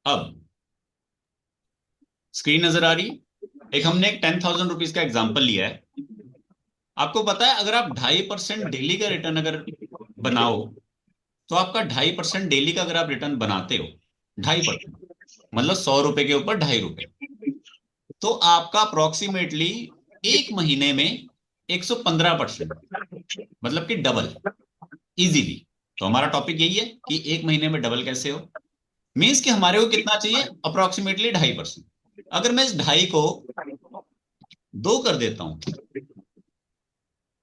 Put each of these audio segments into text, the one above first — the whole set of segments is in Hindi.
अब स्क्रीन नजर आ रही है? एक हमने एक 10,000 रुपीज का एग्जाम्पल लिया है। आपको पता है अगर आप 2.5% डेली का रिटर्न अगर बनाओ, तो आपका 2.5% डेली का अगर आप रिटर्न बनाते हो, 2.5% मतलब 100 रुपए के ऊपर 2.5 रुपए, तो आपका अप्रोक्सीमेटली एक महीने में 115%, मतलब कि डबल, इजीली। तो हमारा टॉपिक यही है कि एक महीने में डबल कैसे हो। मीन्स कि हमारे को कितना चाहिए, अप्रोक्सीमेटली 2.5%। अगर मैं इस 2.5 को 2 कर देता हूं,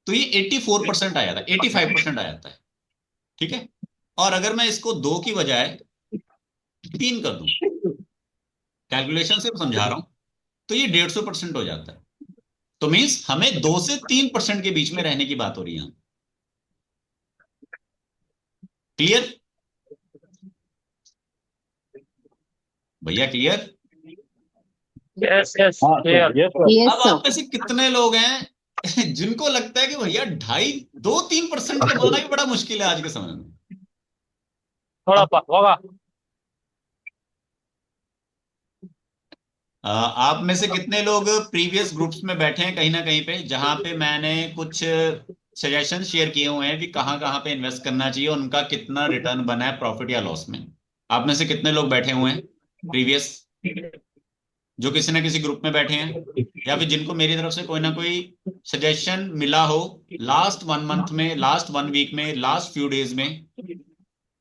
तो ये 84% आ जाता है, 85% आ जाता है। ठीक है। और अगर मैं इसको 2 की बजाय 3 कर दूं, कैलकुलेशन से समझा रहा हूं, तो ये 150% हो जाता है। तो मीन्स हमें 2 से 3% के बीच में रहने की बात हो रही है। क्लियर? भैया क्लियर? यस यस हाँ क्लियर। Sir, yes sir. अब यस आप सर। में से कितने लोग हैं जिनको लगता है कि भैया ढाई 2-3% कमाना भी बड़ा मुश्किल है आज के समय में? थोड़ा अब होगा। आप में से कितने लोग प्रीवियस ग्रुप्स में बैठे हैं कहीं ना कहीं पे, जहां पे मैंने कुछ सजेशन शेयर किए हुए हैं कि कहाँ कहाँ पे इन्वेस्ट करना चाहिए, उनका कितना रिटर्न बना है प्रॉफिट या लॉस में? आप में से कितने लोग बैठे हुए हैं प्रीवियस, जो किसी ना किसी ग्रुप में बैठे हैं, या फिर जिनको मेरी तरफ से कोई ना कोई सजेशन मिला हो लास्ट 1 मंथ में, लास्ट 1 वीक में, लास्ट फ्यू डेज में,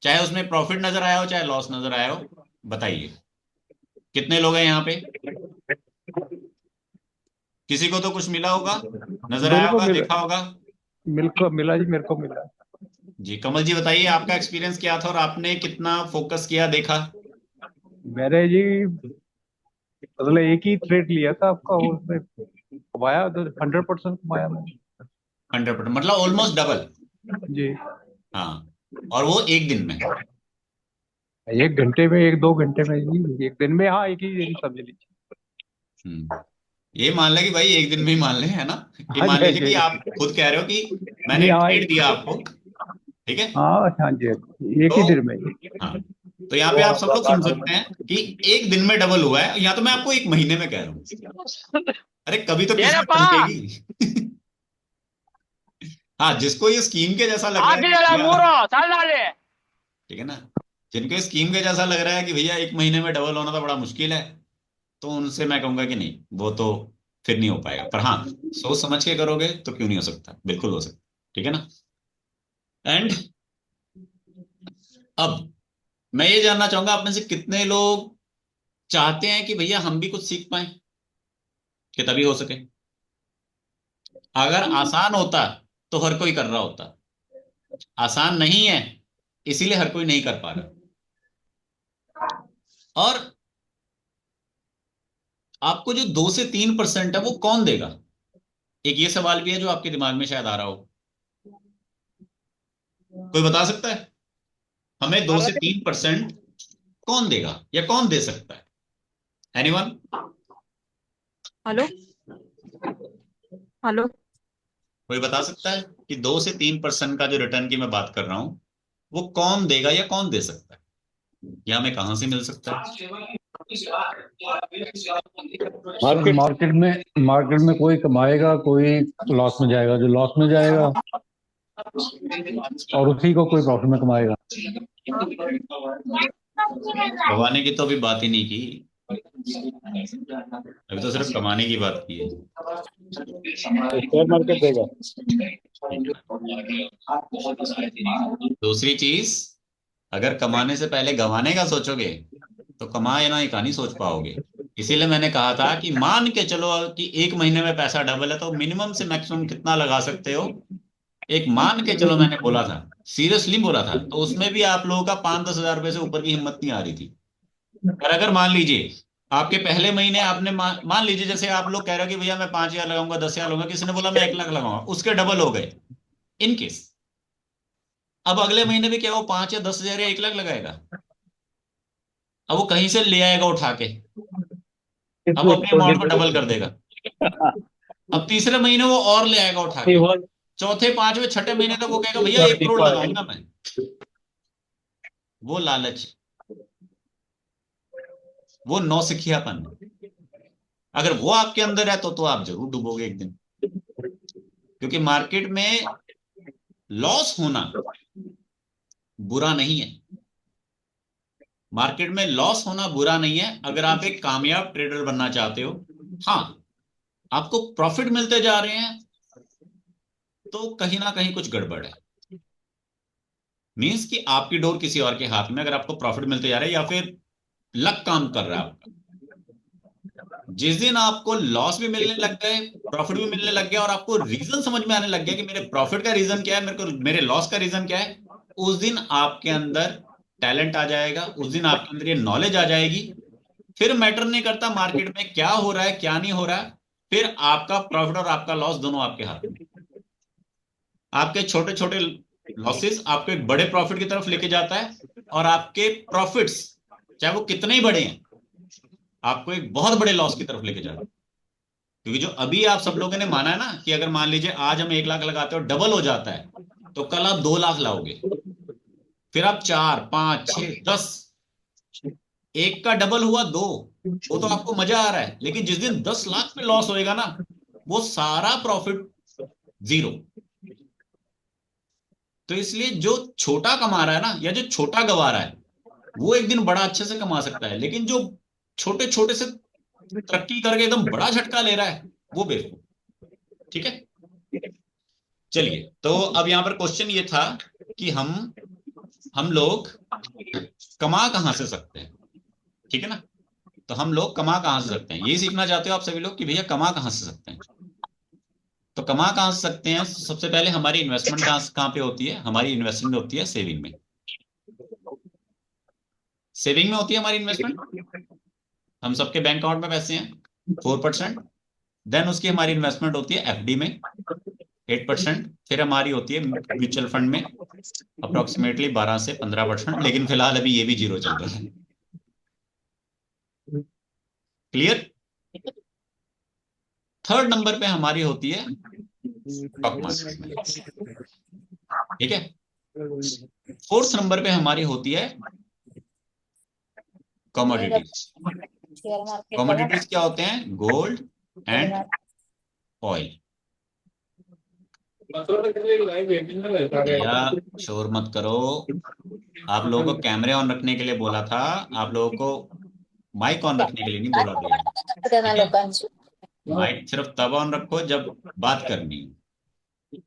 चाहे उसमें प्रॉफिट नजर आया हो चाहे लॉस नजर आया हो? बताइए कितने लोग हैं यहाँ पे। किसी को तो कुछ मिला होगा, नजर आया बिल्कुल होगा, मिला। देखा होगा। मेरे को मिला जी, मेरे को मिला। जी कमल जी बताइए, आपका एक्सपीरियंस क्या था और आपने कितना फोकस किया, देखा? मैंने जी मतलब एक ही ट्रेड लिया था आपका, उसमें कमाया तो 100% कमाया मैंने। 100%, मतलब ऑलमोस्ट डबल। जी। हाँ, और वो एक दिन में। एक घंटे में, एक दो घंटे में जी, एक दिन में, हाँ एक ही दिन समझ लीजिए। ये मान लें कि भाई एक दिन में ही मान लें, है ना? ये हाँ जी, मान हाँ लीजिए जी, कि हाँ आप खुद कह रहे हो कि जी, मैंने हाँ ट्रेड दिया आपको। ठीक है। हाँ हाँ जी, एक तो ही दिन में। हाँ, तो यहाँ पे आप सब लोग समझ सकते हैं कि एक दिन में डबल हुआ है, या तो मैं आपको एक महीने में कह रहा हूँ। अरे कभी तो किस्मत ಏನಪ್ಪಾ टमकेगी। हाँ, जिसको ये स्कीम के जैसा लग रहा है कि ಹಾಕಿದಲ್ಲ भैया, ಮೂರು ಸಾಲದಲ್ಲಿ। ठीक है ना, जिनको स्कीम के जैसा लग रहा है कि भैया एक महीने में डबल होना तो बड़ा मुश्किल है, तो उनसे मैं कहूंगा कि नहीं, वो तो फिर नहीं हो पाएगा। पर हाँ, सोच समझ के करोगे तो क्यों नहीं हो सकता, बिल्कुल हो सकता। ठीक है ना? एंड अब मैं ये जानना चाहूंगा, आप में से कितने लोग चाहते हैं कि भैया हम भी कुछ सीख पाए, कि तभी हो सके। अगर आसान होता तो हर कोई कर रहा होता, आसान नहीं है इसीलिए हर कोई नहीं कर पा रहा। और आपको जो 2 से 3% है वो कौन देगा? एक ये सवाल भी है जो आपके दिमाग में शायद आ रहा हो। कोई बता सकता है हमें 2 से 3% कौन देगा या कौन दे सकता है? एनीवन? हेलो। हेलो। कोई बता सकता है कि 2 से 3% का जो रिटर्न की मैं बात कर रहा हूं, वो कौन देगा या कौन दे सकता है, या हमें कहां से मिल सकता है? मार्केट में कोई कमाएगा, कोई लॉस में जाएगा, जो लॉस में जाएगा और उसी को कोई प्रॉफिट में कमाएगा। गवाने की तो अभी बात ही नहीं की, अभी तो सिर्फ कमाने की बात की है। तो शेयर मार्केट देगा। दूसरी चीज, अगर कमाने से पहले गंवाने का सोचोगे तो कमाए ना ही का नहीं सोच पाओगे। इसीलिए मैंने कहा था कि मान के चलो कि एक महीने में पैसा डबल है, तो मिनिमम से मैक्सिमम कितना लगा सकते हो, एक मान के चलो। मैंने बोला था, सीरियसली बोला था, तो उसमें भी आप लोगों का 5-10 हजार रुपए से ऊपर की हिम्मत नहीं आ रही थी। पर अगर मान लीजिए आपके पहले महीने आपने मान लीजिए, जैसे आप लोग कह रहे हो कि भैया मैं 5,000 लगाऊंगा, 10,000 लगाऊंगा, किसी ने बोला मैं 1 लाख लगाऊंगा, उसके डबल हो गए इन केस। अब अगले महीने भी क्या वो 5 या 10,000 या 1 लाख लगाएगा? अब वो कहीं से ले आएगा उठा के, अब अपने अमाउंट को डबल कर देगा। अब तीसरे महीने वो और ले आएगा उठा के, चौथे पांचवे छठे महीने तक वो कहेगा भैया 1 करोड़ लगाऊंगा मैं। वो लालच, वो नौसिखियापन है। अगर वो आपके अंदर है तो आप जरूर डूबोगे एक दिन। क्योंकि मार्केट में लॉस होना बुरा नहीं है। मार्केट में लॉस होना बुरा नहीं है अगर आप एक कामयाब ट्रेडर बनना चाहते हो। हाँ, आपको प्रॉफिट मिलते जा रहे हैं तो कहीं ना कहीं कुछ गड़बड़ है। मींस कि आपकी डोर किसी और के हाथ में, अगर आपको प्रॉफिट मिलते जा रहे हैं या फिर लक काम कर रहा है आपका। जिस दिन आपको लॉस भी मिलने लग गए, प्रॉफिट भी मिलने लग गया, और आपको रीजन समझ में आने लग गया कि मेरे प्रॉफिट का रीजन क्या है, मेरे लॉस का रीजन क्या है, उस दिन आपके अंदर टैलेंट आ जाएगा, उस दिन आपके अंदर ये नॉलेज आ जाएगी। फिर मैटर नहीं करता मार्केट में क्या हो रहा है क्या नहीं हो रहा है। फिर आपका प्रॉफिट और आपका लॉस दोनों आपके हाथ में। आपके छोटे छोटे लॉसेस आपको एक बड़े प्रॉफिट की तरफ लेके जाता है, और आपके प्रॉफिट्स चाहे वो कितने ही बड़े हैं आपको एक बहुत बड़े लॉस की तरफ लेके जाता है। क्योंकि जो अभी आप सब लोगों ने माना है ना कि अगर मान लीजिए आज हम 1 लाख लगाते हो डबल हो जाता है, तो कल आप 2 लाख लाओगे, फिर आप 4, 5, 6, 10। एक का डबल हुआ 2, वो तो आपको मजा आ रहा है। लेकिन जिस दिन 10 लाख में लॉस होएगा ना, वो सारा प्रॉफिट जीरो। तो इसलिए जो छोटा कमा रहा है ना, या जो छोटा गवा रहा है, वो एक दिन बड़ा अच्छे से कमा सकता है। लेकिन जो छोटे छोटे से तरक्की करके एकदम बड़ा झटका ले रहा है, वो बेवकूफ। ठीक है, चलिए। तो अब यहां पर क्वेश्चन ये था कि हम लोग कमा कहां से सकते हैं। ठीक है ना। तो हम लोग कमा कहां से सकते हैं, यही सीखना चाहते हो आप सभी लोग कि भैया कमा कहां से सकते हैं। तो कमा कहां से सकते हैं, सबसे पहले हमारी इन्वेस्टमेंट कहां पे होती है। हमारी इन्वेस्टमेंट होती है सेविंग में। सेविंग में होती है हमारी इन्वेस्टमेंट। हम सबके बैंक अकाउंट में पैसे हैं 4%। देन उसकी हमारी इन्वेस्टमेंट होती है एफडी में 8%। फिर हमारी होती है म्यूचुअल फंड में अप्रोक्सीमेटली 12 से 15%। लेकिन फिलहाल अभी ये भी जीरो चल रहा है। क्लियर। थर्ड नंबर पे हमारी होती है स्टॉक मार्केट में। ठीक है। फोर्थ नंबर पे हमारी होती है कमोडिटीज। कमोडिटीज क्या होते हैं, गोल्ड एंड ऑयल। भैया शोर मत करो। आप लोगों को कैमरे ऑन रखने के लिए बोला था, आप लोगों को माइक ऑन रखने के लिए नहीं बोला भैया। ठीक है, माइक सिर्फ तब ऑन रखो जब बात करनी है।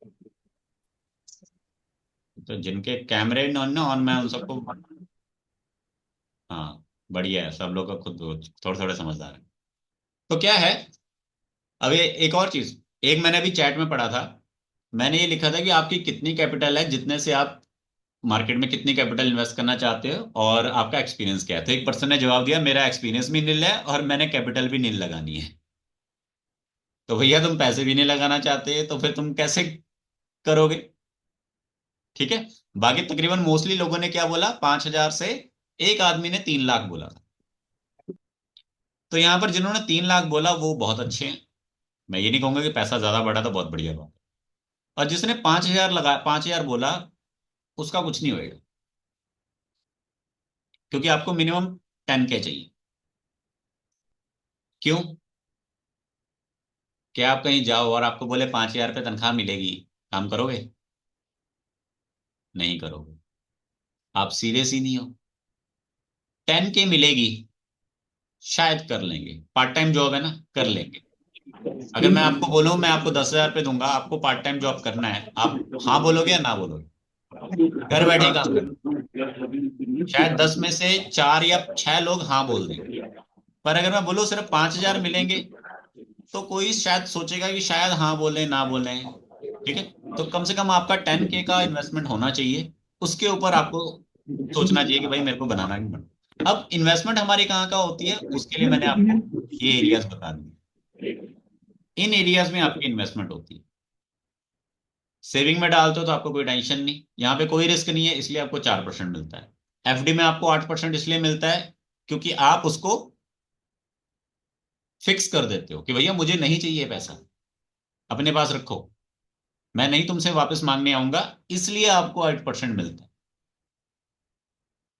तो जिनके कैमरे ऑन ना ऑन, मैं उन सबको, हाँ बढ़िया है, सब लोग का खुद थोड़े थोड़े समझदार है। तो क्या है, अब ये एक और चीज, एक मैंने अभी चैट में पढ़ा था। मैंने ये लिखा था कि आपकी कितनी कैपिटल है, जितने से आप मार्केट में कितनी कैपिटल इन्वेस्ट करना चाहते हो, और आपका एक्सपीरियंस क्या है। तो एक पर्सन ने जवाब दिया मेरा एक्सपीरियंस भी नील है और मैंने कैपिटल भी नील लगानी है। तो भैया तुम पैसे भी नहीं लगाना चाहते तो फिर तुम कैसे करोगे। ठीक है। बाकी तकरीबन मोस्टली लोगों ने क्या बोला, 5,000 से, एक आदमी ने 3 लाख बोला था। तो यहां पर जिन्होंने 3 लाख बोला वो बहुत अच्छे हैं। मैं ये नहीं कहूंगा कि पैसा ज्यादा बढ़ा तो बहुत बढ़िया बात। और जिसने 5,000 लगा, 5,000 बोला, उसका कुछ नहीं होएगा। क्योंकि आपको मिनिमम 10K चाहिए। क्यों। क्या आप कहीं जाओ और आपको बोले 5,000 रुपये तनख्वाह मिलेगी, काम करोगे। नहीं करोगे। आप सीरियस ही नहीं हो। 10K मिलेगी, शायद कर लेंगे, पार्ट टाइम जॉब है ना, कर लेंगे। अगर मैं आपको बोलूं मैं आपको 10,000 रुपये दूंगा, आपको पार्ट टाइम जॉब करना है, आप हाँ बोलोगे या ना बोलोगे। घर बैठे ही काम करना। शायद 10 में से 4 या 6 लोग हाँ बोल देंगे। पर अगर मैं बोलूँ सिर्फ 5,000 मिलेंगे, तो कोई शायद सोचेगा कि शायद हाँ बोले ना बोले। ठीक है। तो कम से कम आपका 10K का इन्वेस्टमेंट होना चाहिए। उसके ऊपर आपको सोचना चाहिए कि भाई मेरे को बनाना है कि बनाना। अब इन्वेस्टमेंट हमारी कहाँ कहाँ होती है, उसके लिए मैंने आपको ये एरियाज बता दिए। इन एरियाज में आपकी इन्वेस्टमेंट होती है। सेविंग में डालते हो तो आपको कोई टेंशन नहीं, यहाँ पे कोई रिस्क नहीं है, इसलिए आपको 4% मिलता है। एफडी में आपको 8% इसलिए मिलता है क्योंकि आप उसको फिक्स कर देते हो कि भैया मुझे नहीं चाहिए पैसा, अपने पास रखो, मैं नहीं तुमसे वापस मांगने आऊंगा, इसलिए आपको 8% मिलता है।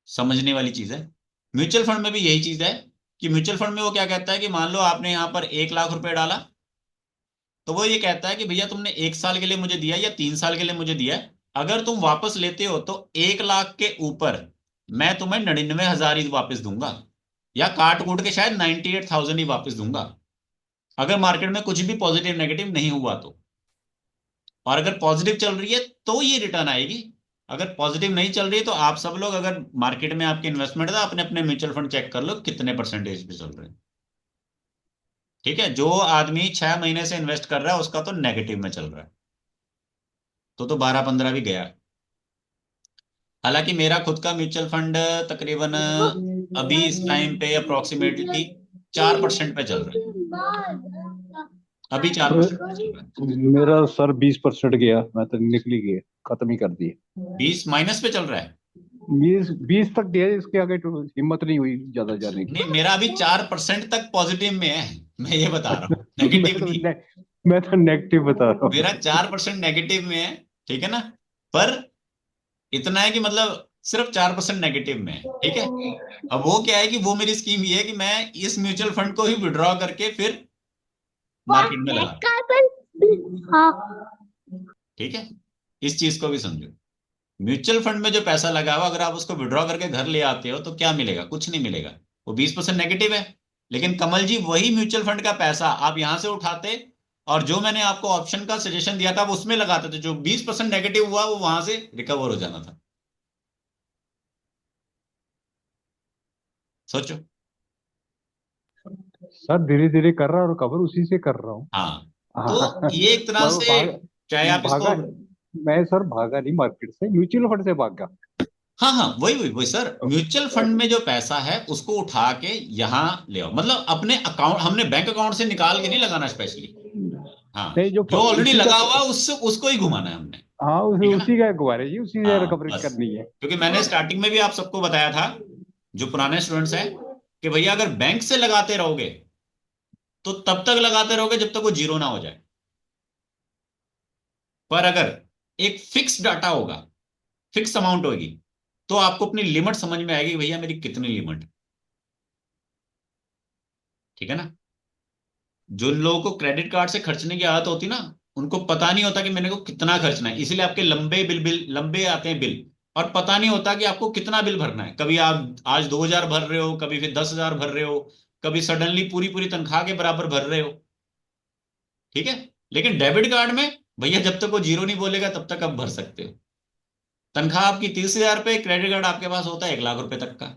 समझने वाली चीज है। म्यूचुअल फंड में भी यही चीज है कि म्यूचुअल फंड में वो क्या कहता है कि मान लो आपने यहाँ पर 1 लाख रुपए डाला, तो वो ये कहता है कि भैया तुमने 1 साल के लिए मुझे दिया या 3 साल के लिए मुझे दिया है, अगर तुम वापस लेते हो तो 1 लाख के ऊपर मैं तुम्हें 99,000 ही वापस दूंगा, या काट कूट के शायद 98,000 ही वापस दूंगा, अगर मार्केट में कुछ भी पॉजिटिव नेगेटिव नहीं हुआ तो। और अगर पॉजिटिव चल रही है तो ये रिटर्न आएगी, अगर पॉजिटिव नहीं चल रही है तो आप सब लोग अगर मार्केट में आपके इन्वेस्टमेंट है अपने अपने म्यूचुअल फंड चेक कर लो कितने परसेंटेज पे चल रहे हैं। ठीक है, जो आदमी 6 महीने से इन्वेस्ट कर रहा है उसका तो नेगेटिव में चल रहा है, तो 12-15 भी गया। हालांकि मेरा खुद का म्यूचुअल फंड तकरीबन अभी इस टाइम पे अप्रोक्सीमेटली 4% पे चल रहा है, अभी 4% पे चल रहा है। मेरा सर 20% गया, मैं तो निकली गया, खत्म ही कर दिए। 20 माइनस पे चल रहा है। 20 तक गया, इसके आगे तो हिम्मत नहीं हुई ज्यादा जाने की। नहीं, मेरा अभी 4% तक पॉजिटिव में है, मैं ये बता रहा हूँ, मैं नेगेटिव तो नहीं। मैं तो नेगेटिव बता रहा मेरा हूँ। 4% नेगेटिव में है, ठीक है ना, पर इतना है कि मतलब सिर्फ 4% नेगेटिव में है। ठीक है, अब वो क्या है कि वो मेरी स्कीम ये है कि मैं इस म्यूचुअल फंड को ही विड्रॉ करके फिर मार्केट में लगा। ठीक है, इस चीज को भी समझो। म्यूचुअल फंड में जो पैसा लगा हुआ अगर आप उसको विड्रॉ करके घर ले आते हो तो क्या मिलेगा? कुछ नहीं मिलेगा, वो 20% नेगेटिव है। लेकिन कमल जी वही म्यूचुअल फंड का पैसा आप यहां से उठाते और जो मैंने आपको ऑप्शन का सजेशन दिया था वो उसमें लगाते थे, जो 20% नेगेटिव हुआ वो वहां से रिकवर हो जाना था। सोचो। सर धीरे धीरे कर रहा हूँ, रिकवर उसी से कर रहा हूँ। हाँ, तो हाँ। ये एक तरह वो से, चाहे आप इसको, भागा, मैं सर भागा नहीं मार्केट से, म्यूचुअल फंड से भागा। हाँ हाँ वही वही वही सर, म्यूचुअल फंड में जो पैसा है उसको उठा के यहां ले आओ, मतलब अपने अकाउंट, हमने बैंक अकाउंट से निकाल के नहीं लगाना स्पेशली। हाँ, नहीं, जो जो ऑलरेडी उसी का, लगा हुआ उससे उसको ही घुमाना है हमने। हाँ ठीक है ना। उसी का गुब्बारे जी, उसी से हाँ रिकवरी बस, करनी है। क्योंकि मैंने स्टार्टिंग में भी आप सबको बताया था, जो पुराने स्टूडेंट्स हैं, कि भैया अगर बैंक से लगाते रहोगे तो तब तक लगाते रहोगे जब तक वो जीरो ना हो जाए, पर अगर एक फिक्स डाटा होगा, फिक्स अमाउंट होगी, तो आपको अपनी लिमिट समझ में आएगी कि भैया मेरी कितनी लिमिट है। ठीक है ना। जो लोगों को क्रेडिट कार्ड से खर्चने की आदत होती ना, उनको पता नहीं होता कि मैंने को कितना खर्चना है, इसीलिए आपके लंबे बिल बिल लंबे आते हैं बिल, और पता नहीं होता कि आपको कितना बिल भरना है। कभी आप आज 2,000 भर रहे हो, कभी फिर 10,000 भर रहे हो, कभी सडनली पूरी पूरी तनख्वाह के बराबर भर रहे हो। ठीक है, लेकिन डेबिट कार्ड में भैया जब तक वो जीरो नहीं बोलेगा तब तक आप भर सकते हो। तनख्वाह आपकी 30,000 रुपये, क्रेडिट कार्ड आपके पास होता है 1 लाख रुपए तक का।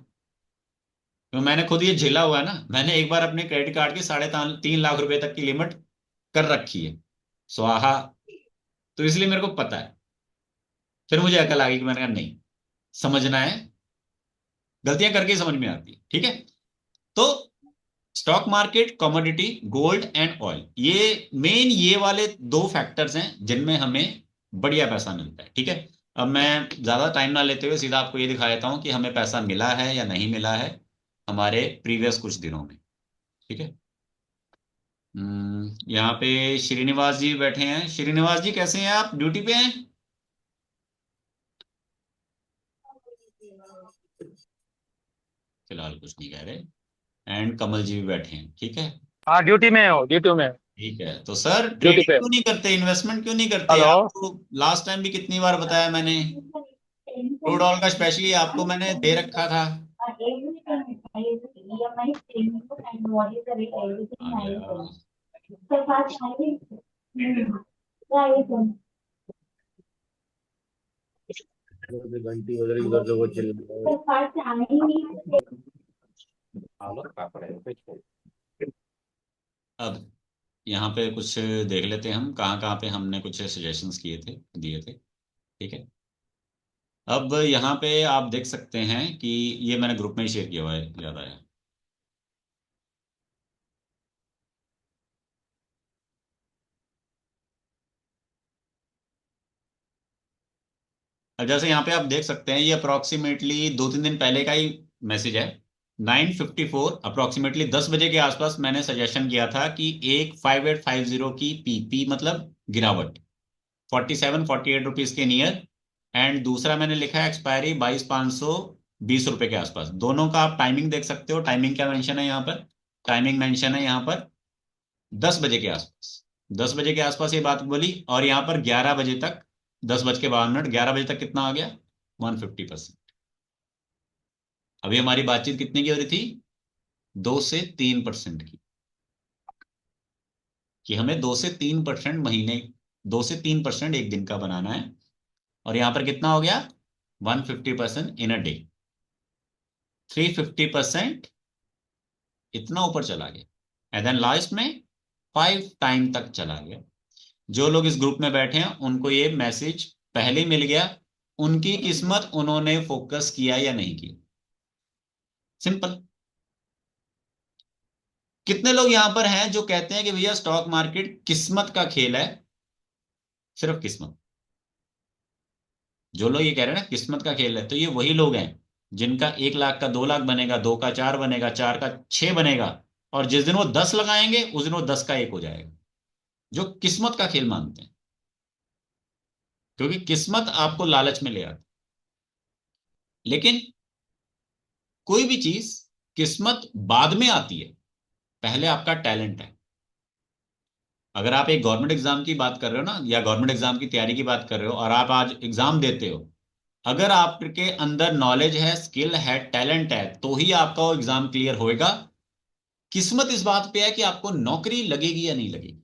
तो मैंने खुद ये झेला हुआ है ना, मैंने एक बार अपने क्रेडिट कार्ड की 3.5 लाख रुपए तक की लिमिट कर रखी है, स्वाहा। तो इसलिए मेरे को पता है। फिर मुझे अकल आ गई कि मैंने कहा नहीं, समझना है, गलतियां करके ही समझ में आती है। ठीक है, तो stock market, commodity, gold and oil, ये मेन ये वाले 2 फैक्टर्स हैं जिनमें हमें बढ़िया पैसा मिलता है। ठीक है, अब मैं ज्यादा टाइम ना लेते हुए सीधा आपको ये दिखा देता हूं कि हमें पैसा मिला है या नहीं मिला है हमारे प्रीवियस कुछ दिनों में। ठीक है, यहाँ पे श्रीनिवास जी बैठे हैं। श्रीनिवास जी कैसे हैं आप, ड्यूटी पे हैं? फिलहाल कुछ नहीं कह रहे। एंड कमल जी भी बैठे हैं। ठीक है। हाँ ड्यूटी में हो, ड्यूटी में। ठीक है, तो सर ड्यूटी ट्रेडिंग पे। क्यों नहीं करते, इन्वेस्टमेंट क्यों नहीं करते? हेलो। आपको लास्ट टाइम भी कितनी बार बताया मैंने, क्रूड ऑयल का स्पेशली आपको मैंने दे रखा था। आ गया। घंटी बज रही उधर से वो चिल्ला अब यहाँ पे कुछ देख लेते हैं हम, कहाँ कहाँ पे हमने कुछ सजेशंस किए थे, दिए थे। ठीक है, अब यहाँ पे आप देख सकते हैं कि ये मैंने ग्रुप में ही शेयर किया हुआ है, याद आया। अब जैसे यहाँ पे आप देख सकते हैं, ये अप्रोक्सीमेटली 2-3 दिन पहले का ही मैसेज है। 9:54 अप्रोक्सीमेटली 10 बजे के आसपास मैंने सजेशन किया था कि एक 5850 की पीपी मतलब गिरावट 47-48 रुपीज के नियर, एंड दूसरा मैंने लिखा है एक्सपायरी 22,500 20 रुपए के आसपास। दोनों का आप टाइमिंग देख सकते हो। टाइमिंग क्या मेंशन है यहाँ पर? टाइमिंग मेंशन है यहाँ पर 10 बजे के आसपास। 10 बजे के आसपास ये बात बोली, और यहाँ पर 11 बजे तक, 10:52, 11 बजे तक कितना आ गया? 150%। अभी हमारी बातचीत कितने की हो रही थी? 2 से 3% की, कि हमें 2 से 3% महीने, 2 से 3% एक दिन का बनाना है। और यहां पर कितना हो गया? 150% इन अ डे, 350% इतना ऊपर चला गया। एंड देन लास्ट में 5 टाइम तक चला गया। जो लोग इस ग्रुप में बैठे हैं उनको ये मैसेज पहले ही मिल गया। उनकी किस्मत, उन्होंने फोकस किया या नहीं किया। सिंपल। कितने लोग यहां पर हैं जो कहते हैं कि भैया स्टॉक मार्केट किस्मत का खेल है? सिर्फ किस्मत। जो लोग ये कह रहे हैं ना किस्मत का खेल है, तो ये वही लोग हैं जिनका 1 लाख का 2 लाख बनेगा, 2 का 4 बनेगा, 4 का 6 बनेगा, और जिस दिन वो 10 लगाएंगे उस दिन वो 10 का 1 हो जाएगा। जो किस्मत का खेल मानते हैं, क्योंकि किस्मत आपको लालच में ले आती। लेकिन कोई भी चीज, किस्मत बाद में आती है, पहले आपका टैलेंट है। अगर आप एक गवर्नमेंट एग्जाम की बात कर रहे हो ना, या गवर्नमेंट एग्जाम की तैयारी की बात कर रहे हो, और आप आज एग्जाम देते हो, अगर आपके अंदर नॉलेज है, स्किल है, टैलेंट है, तो ही आपका वो एग्जाम क्लियर होएगा। किस्मत इस बात पे है कि आपको नौकरी लगेगी या नहीं लगेगी।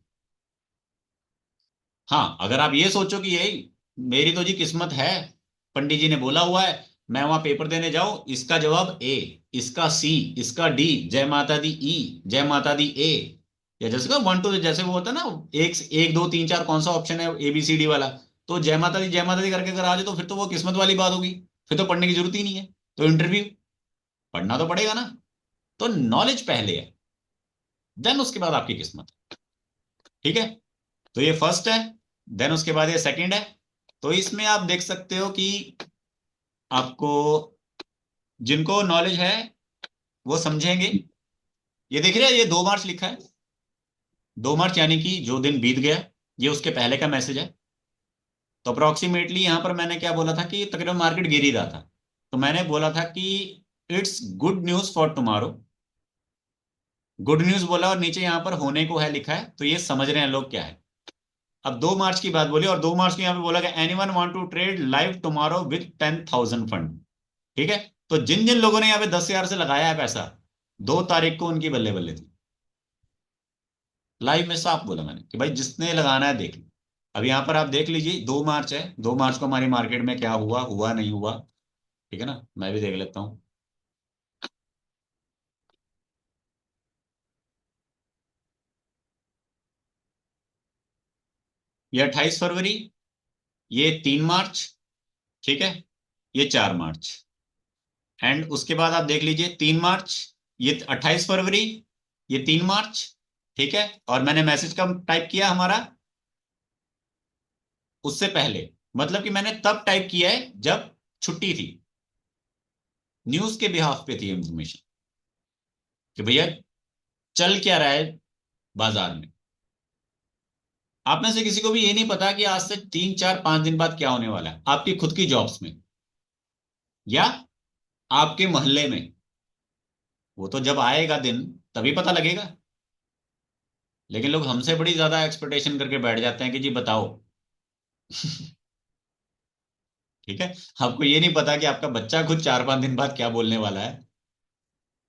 हाँ, अगर आप ये सोचो कि यही मेरी तो जी किस्मत है, पंडित जी ने बोला हुआ है, मैं वहां पेपर देने जाऊं, इसका जवाब ए, इसका सी, इसका डी, जय माता दी ई, जय माता दी ए, या जैसे 1 2, जैसे वो होता है ना, एक एक दो तीन चार, कौन सा ऑप्शन है ABCD वाला, तो जय माता दी, जय माता दी करके अगर आ जाए तो फिर तो वो किस्मत वाली बात होगी। फिर तो पढ़ने की जरूरत ही नहीं है। तो इंटरव्यू पढ़ना तो पड़ेगा ना। तो नॉलेज पहले है, देन उसके बाद आपकी किस्मत। ठीक है, तो ये फर्स्ट है, देन उसके बाद ये सेकंड है। तो इसमें आप देख सकते हो कि आपको, जिनको नॉलेज है वो समझेंगे। ये देख रहे हैं, ये 2 मार्च लिखा है। 2 मार्च यानी कि जो दिन बीत गया, ये उसके पहले का मैसेज है। तो अप्रोक्सीमेटली यहां पर मैंने क्या बोला था कि तकरीबन मार्केट गिर ही रहा था, तो मैंने बोला था कि it's good news for tomorrow. Good news बोला, और नीचे यहां पर होने को है लिखा है, तो ये समझ रहे हैं लोग क्या है। अब 2 मार्च की बात बोली, और 2 मार्च को यहाँ पे बोला कि anyone want to trade live tomorrow with 10,000 fund. ठीक है, तो जिन जिन लोगों ने यहाँ पे 10,000 से लगाया है पैसा, 2 तारीख को उनकी बल्ले बल्ले थी। लाइव में साफ बोला मैंने कि भाई जिसने लगाना है देख लो। अब यहाँ पर आप देख लीजिए, 2 मार्च है, 2 मार्च को हमारी मार्केट में क्या हुआ, हुआ नहीं हुआ। ठीक है ना, मैं भी देख लेता हूँ। ये 28 फरवरी, ये 3 मार्च, ठीक है, ये 4 मार्च। एंड उसके बाद आप देख लीजिए 3 मार्च, ये 28 फरवरी, ये 3 मार्च। ठीक है, और मैंने मैसेज कब टाइप किया हमारा? उससे पहले, मतलब कि मैंने तब टाइप किया है जब छुट्टी थी, न्यूज के बिहाफ पे थी इंफॉर्मेशन कि भैया चल क्या रहा है बाजार में। आप में से किसी को भी ये नहीं पता कि आज से 3 4 5 दिन बाद क्या होने वाला है आपकी खुद की जॉब्स में या आपके मोहल्ले में। वो तो जब आएगा दिन तभी पता लगेगा। लेकिन लोग हमसे बड़ी ज्यादा एक्सपेक्टेशन करके बैठ जाते हैं कि जी बताओ। ठीक है, आपको ये नहीं पता कि आपका बच्चा खुद 4 5 दिन बाद क्या बोलने वाला है।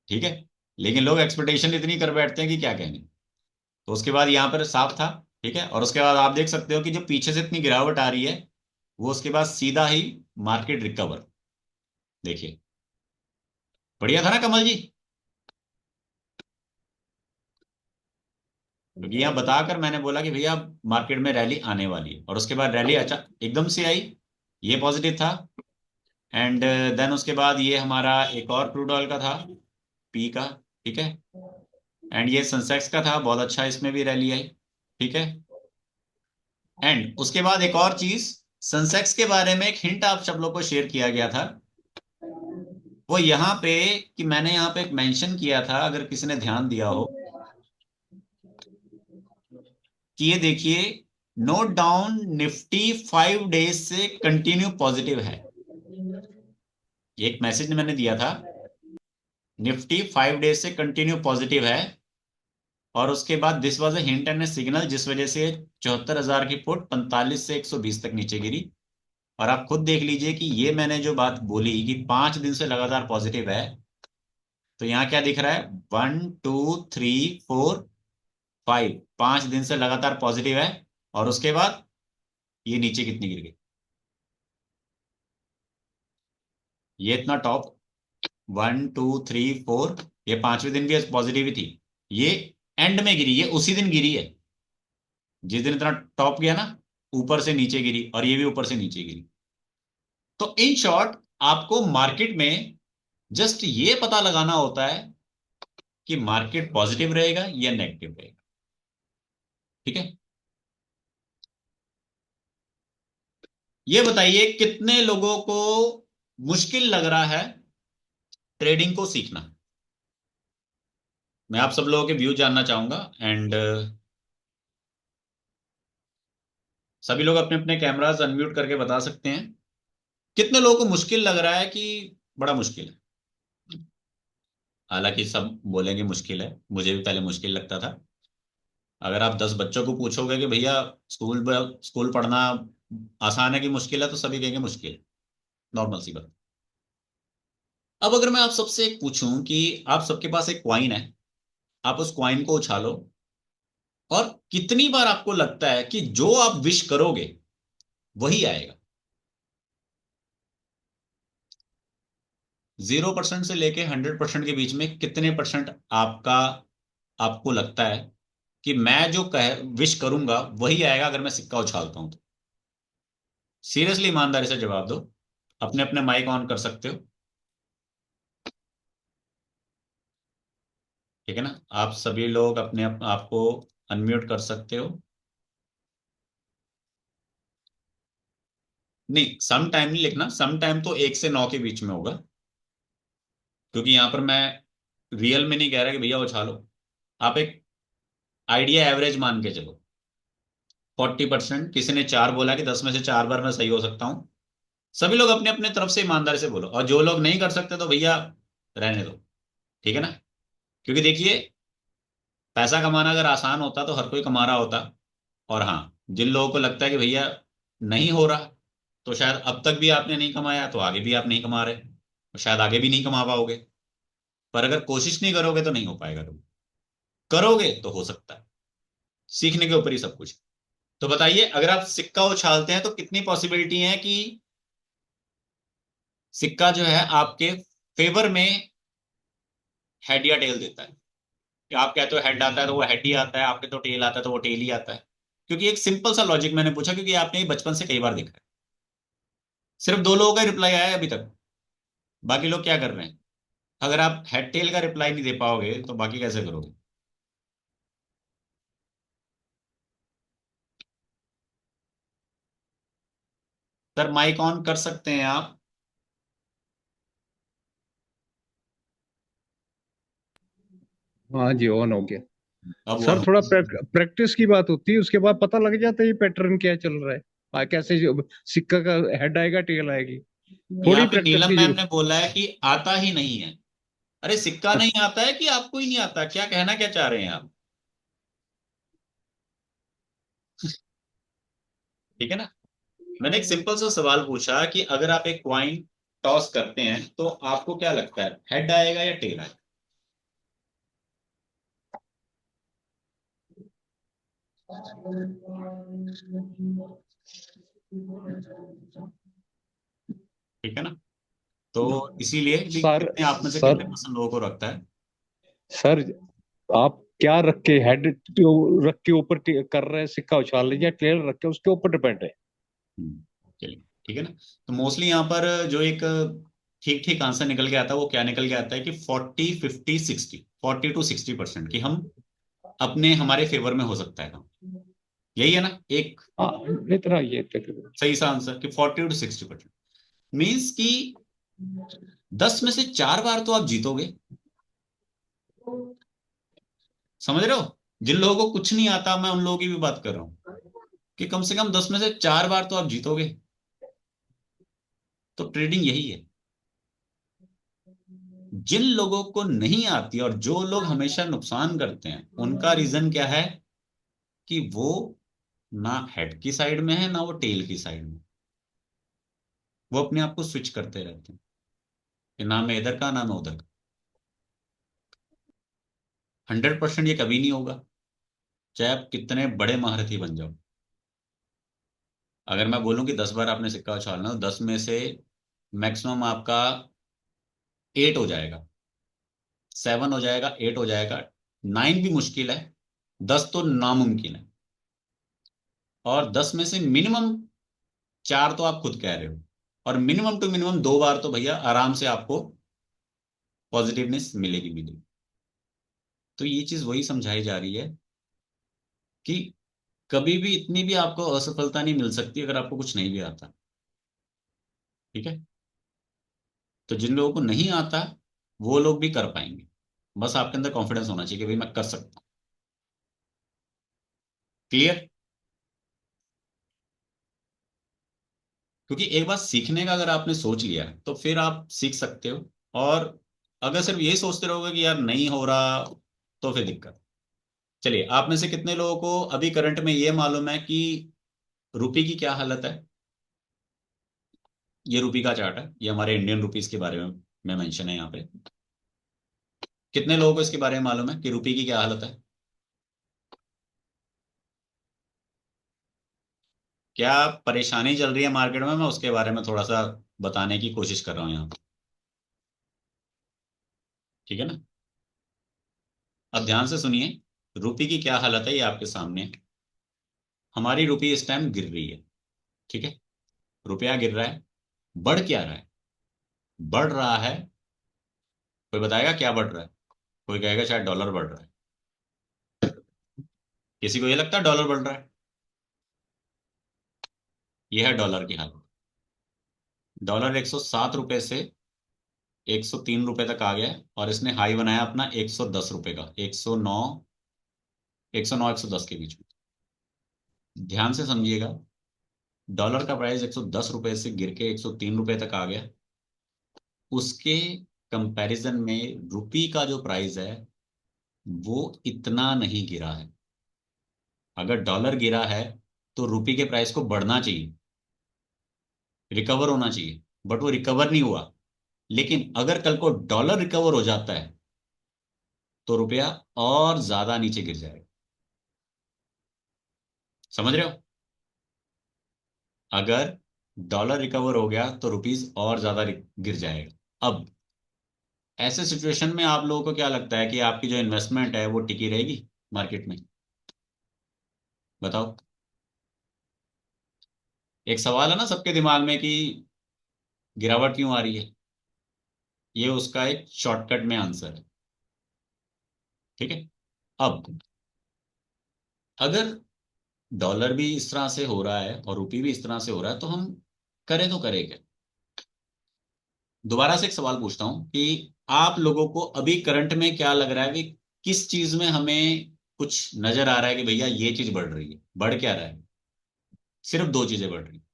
ठीक है, लेकिन लोग एक्सपेक्टेशन इतनी कर बैठते हैं कि क्या कहेंगे। तो उसके बाद यहाँ पर साफ था। ठीक है, और उसके बाद आप देख सकते हो कि जो पीछे से इतनी गिरावट आ रही है, वो उसके बाद सीधा ही मार्केट रिकवर। देखिए, बढ़िया था ना कमल जी? क्योंकि यहाँ बताकर मैंने बोला कि भैया मार्केट में रैली आने वाली है, और उसके बाद रैली अच्छा एकदम से आई, ये पॉजिटिव था। एंड देन उसके बाद ये हमारा एक और क्रूड ऑयल का था, पी का। ठीक है, एंड ये सेंसेक्स का था, बहुत अच्छा, इसमें भी रैली आई। ठीक है, एंड उसके बाद एक और चीज, सेंसेक्स के बारे में एक हिंट आप सब लोग को शेयर किया गया था, वो यहाँ पे, कि मैंने यहाँ पे एक मेंशन किया था, अगर किसी ने ध्यान दिया हो, कि ये देखिए, नोट डाउन, निफ्टी 5 डेज से कंटिन्यू पॉजिटिव है। एक मैसेज मैंने दिया था, निफ्टी 5 डेज से कंटिन्यू पॉजिटिव है, और उसके बाद this was a hint and signal, जिस वजह से 74,000 की पुट 45 से 120 तक नीचे गिरी। और आप खुद देख लीजिए कि ये मैंने जो बात बोली कि 5 दिन से लगातार पॉजिटिव है, तो यहाँ क्या दिख रहा है, 1 2 3 4 5, 5 दिन से लगातार पॉजिटिव है। और उसके बाद ये नीचे कितनी गिर गई, ये इतना टॉप 1 2 3 4, ये 5वें दिन भी पॉजिटिव ही थी, ये एंड में गिरी, ये उसी दिन गिरी है जिस दिन इतना टॉप गया ना, ऊपर से नीचे गिरी, और ये भी ऊपर से नीचे गिरी। तो इन शॉर्ट आपको मार्केट में जस्ट ये पता लगाना होता है कि मार्केट पॉजिटिव रहेगा या नेगेटिव रहेगा। ठीक है, ये बताइए कितने लोगों को मुश्किल लग रहा है ट्रेडिंग को सीखना। मैं आप सब लोगों के व्यू जानना चाहूंगा, एंड सभी लोग अपने अपने कैमरास अनम्यूट करके बता सकते हैं कितने लोगों को मुश्किल लग रहा है कि बड़ा मुश्किल है। हालांकि सब बोलेंगे मुश्किल है, मुझे भी पहले मुश्किल लगता था। अगर आप 10 बच्चों को पूछोगे कि भैया स्कूल स्कूल पढ़ना आसान है कि मुश्किल है, तो सभी कहेंगे मुश्किल है, नॉर्मल सी बात। अब अगर मैं आप सबसे एक पूछूं कि आप सबके पास एक क्वाइन है, आप उस क्वाइन को उछालो, और कितनी बार आपको लगता है कि जो आप विश करोगे वही आएगा। 0% से लेके 100% के बीच में कितने परसेंट आपका, आपको लगता है कि मैं जो कह विश करूंगा वही आएगा अगर मैं सिक्का उछालता हूं तो? सीरियसली ईमानदारी से जवाब दो, अपने अपने माइक ऑन कर सकते हो। ठीक है ना, आप सभी लोग अपने आपको अनम्यूट कर सकते हो। नहीं, सम टाइम नहीं लिखना, सम टाइम तो 1 से 9 के बीच में होगा, क्योंकि यहां पर मैं रियल में नहीं कह रहा कि भैया उछालो। आप एक आइडिया एवरेज मान के चलो, 40%। किसी ने 4 बोला कि 10 में से 4 बार मैं सही हो सकता हूं। सभी लोग अपने अपने तरफ से ईमानदारी से बोलो, और जो लोग नहीं कर सकते तो भैया रहने दो। ठीक है ना, क्योंकि देखिए, पैसा कमाना अगर आसान होता तो हर कोई कमा रहा होता। और हाँ, जिन लोगों को लगता है कि भैया नहीं हो रहा, तो शायद अब तक भी आपने नहीं कमाया, तो आगे भी आप नहीं कमा रहे, तो शायद आगे भी नहीं कमा पाओगे। पर अगर कोशिश नहीं करोगे तो नहीं हो पाएगा, कभी करोगे तो हो सकता है। सीखने के ऊपर ही सब कुछ। तो बताइए, अगर आप सिक्का उछालते हैं तो कितनी पॉसिबिलिटी है कि सिक्का जो है आपके फेवर में हेड या टेल देता है? कि आप कहते हो हेड आता है तो वो हेड ही आता है, आपके तो टेल आता है तो वो टेल ही आता है। क्योंकि एक सिंपल सा लॉजिक मैंने पूछा, क्योंकि आपने ये बचपन से कई बार देखा है। सिर्फ 2 लोगों का रिप्लाई आया है अभी तक, बाकी लोग क्या कर रहे हैं? अगर आप हेड टेल का रिप्लाई नहीं दे पाओगे तो बाकी कैसे करोगे? सर माइक ऑन कर सकते हैं आप? हाँ जी, ऑन हो गया। अब सर ऑन। थोड़ा प्रैक्टिस की बात होती है, उसके बाद पता लग जाता है ये पैटर्न क्या चल रहा है। कैसे सिक्का का हेड आएगा टेल आएगी, यहाँ थोड़ी पे प्रैक्टिस नीलम की मैम जरूरत। ने बोला है कि आता ही नहीं है। अरे सिक्का नहीं आता है कि आपको ही नहीं आता? क्या कहना क्या चाह रहे हैं आप? ठीक है ना, मैंने एक सिंपल सा सवाल पूछा कि अगर आप एक क्वाइन टॉस करते हैं तो आपको क्या लगता है, हेड आएगा या टेल आएगा? ठीक है ना, तो इसीलिए भी सर कितने आप में से सर कितने परसेंट लोगों को रखता है? सर आप क्या रख के हेड रख के ऊपर कर रहे हैं, सिक्का उछाल लीजिए, टेल रख के उसके ऊपर डिपेंड है। चलिए ठीक है ना। तो मोस्टली यहाँ पर जो एक ठीक ठीक आंसर निकल के आता है, वो क्या निकल के आता है कि 40 50 60, 40 to 60% की हम अपने हमारे फेवर में हो सकता है काम। यही है ना एक हाँ, इतना ये तक। सही सा आंसर, कि 40 to 60%। मीन्स कि 10 में से 4 बार तो आप जीतोगे। समझ रहे हो? जिन लोगों को कुछ नहीं आता, मैं उन लोगों की भी बात कर रहा हूँ, कि कम से कम 10 में से 4 बार तो आप जीतोगे। तो ट्रेडिंग यही है। जिन लोगों को नहीं आती और जो लोग हमेशा नुकसान करते हैं, उनका रीजन क्या है कि वो ना हेड की साइड में है ना वो टेल की साइड में। वो अपने आप को स्विच करते रहते हैं कि ना मैं इधर का ना मैं उधर का। 100% ये कभी नहीं होगा, चाहे आप कितने बड़े महारथी बन जाओ। अगर मैं बोलूं कि 10 बार आपने सिक्का उछालना, तो 10 में से मैक्सिमम आपका 8 हो जाएगा, 7 हो जाएगा, 8 हो जाएगा, 9 भी मुश्किल है, 10 तो नामुमकिन है। और 10 में से मिनिमम 4 तो आप खुद कह रहे हो, और मिनिमम टू मिनिमम 2 बार तो भैया आराम से आपको पॉजिटिवनेस मिलेगी मिलेगी। तो ये चीज वही समझाई जा रही है कि कभी भी इतनी भी आपको असफलता नहीं मिल सकती अगर आपको कुछ नहीं भी आता। ठीक है, तो जिन लोगों को नहीं आता वो लोग भी कर पाएंगे, बस आपके अंदर कॉन्फिडेंस होना चाहिए कि भाई मैं कर सकता हूँ। क्लियर? क्योंकि एक बार सीखने का अगर आपने सोच लिया तो फिर आप सीख सकते हो। और अगर सिर्फ यही सोचते रहोगे कि यार नहीं हो रहा, तो फिर दिक्कत। चलिए, आप में से कितने लोगों को अभी करंट में ये मालूम है कि रुपए की क्या हालत है? ये रुपए का चार्ट है, ये हमारे इंडियन रुपीस के बारे में मेंशन है यहाँ पे। कितने लोगों को इसके बारे में मालूम है कि रुपए की क्या हालत है? क्या परेशानी चल रही है मार्केट में, मैं उसके बारे में थोड़ा सा बताने की कोशिश कर रहा हूँ यहाँ पे। ठीक है ना? अब ध्यान से सुनिए, रुपए की क्या हालत है ये आपके सामने है। हमारी रुपये इस टाइम गिर रही है। ठीक है, रुपया गिर रहा है। बढ़ क्या रहा है? बढ़ रहा है, कोई बताएगा क्या बढ़ रहा है? कोई कहेगा शायद डॉलर बढ़ रहा है। किसी को ये लगता है डॉलर बढ़ रहा है? ये है डॉलर की हालत। डॉलर 107 रुपए से 103 रुपए तक आ गया है, और इसने हाई बनाया अपना 110 रुपए का, 109, 109 110 के बीच में। ध्यान से समझिएगा, डॉलर का प्राइस 110 रुपए से गिर के 103 रुपए तक आ गया। उसके कंपैरिजन में रुपी का जो प्राइस है वो इतना नहीं गिरा है। अगर डॉलर गिरा है तो रुपी के प्राइस को बढ़ना चाहिए, रिकवर होना चाहिए, बट वो रिकवर नहीं हुआ। लेकिन अगर कल को डॉलर रिकवर हो जाता है तो रुपया और ज्यादा नीचे गिर जाएगा। समझ रहे हो? अगर डॉलर रिकवर हो गया तो रुपीस और ज्यादा गिर जाएगा। अब ऐसे सिचुएशन में आप लोगों को क्या लगता है कि आपकी जो इन्वेस्टमेंट है वो टिकी रहेगी मार्केट में? बताओ। एक सवाल है ना सबके दिमाग में कि गिरावट क्यों आ रही है। ये उसका एक शॉर्टकट में आंसर है। ठीक है, अब अगर डॉलर भी इस तरह से हो रहा है और रुपये भी इस तरह से हो रहा है, तो हम करें तो करें क्या? दोबारा से एक सवाल पूछता हूं कि आप लोगों को अभी करंट में क्या लग रहा है कि किस चीज में हमें कुछ नजर आ रहा है कि भैया ये चीज बढ़ रही है? बढ़ क्या रहा है? सिर्फ दो चीजें बढ़ रही हैं।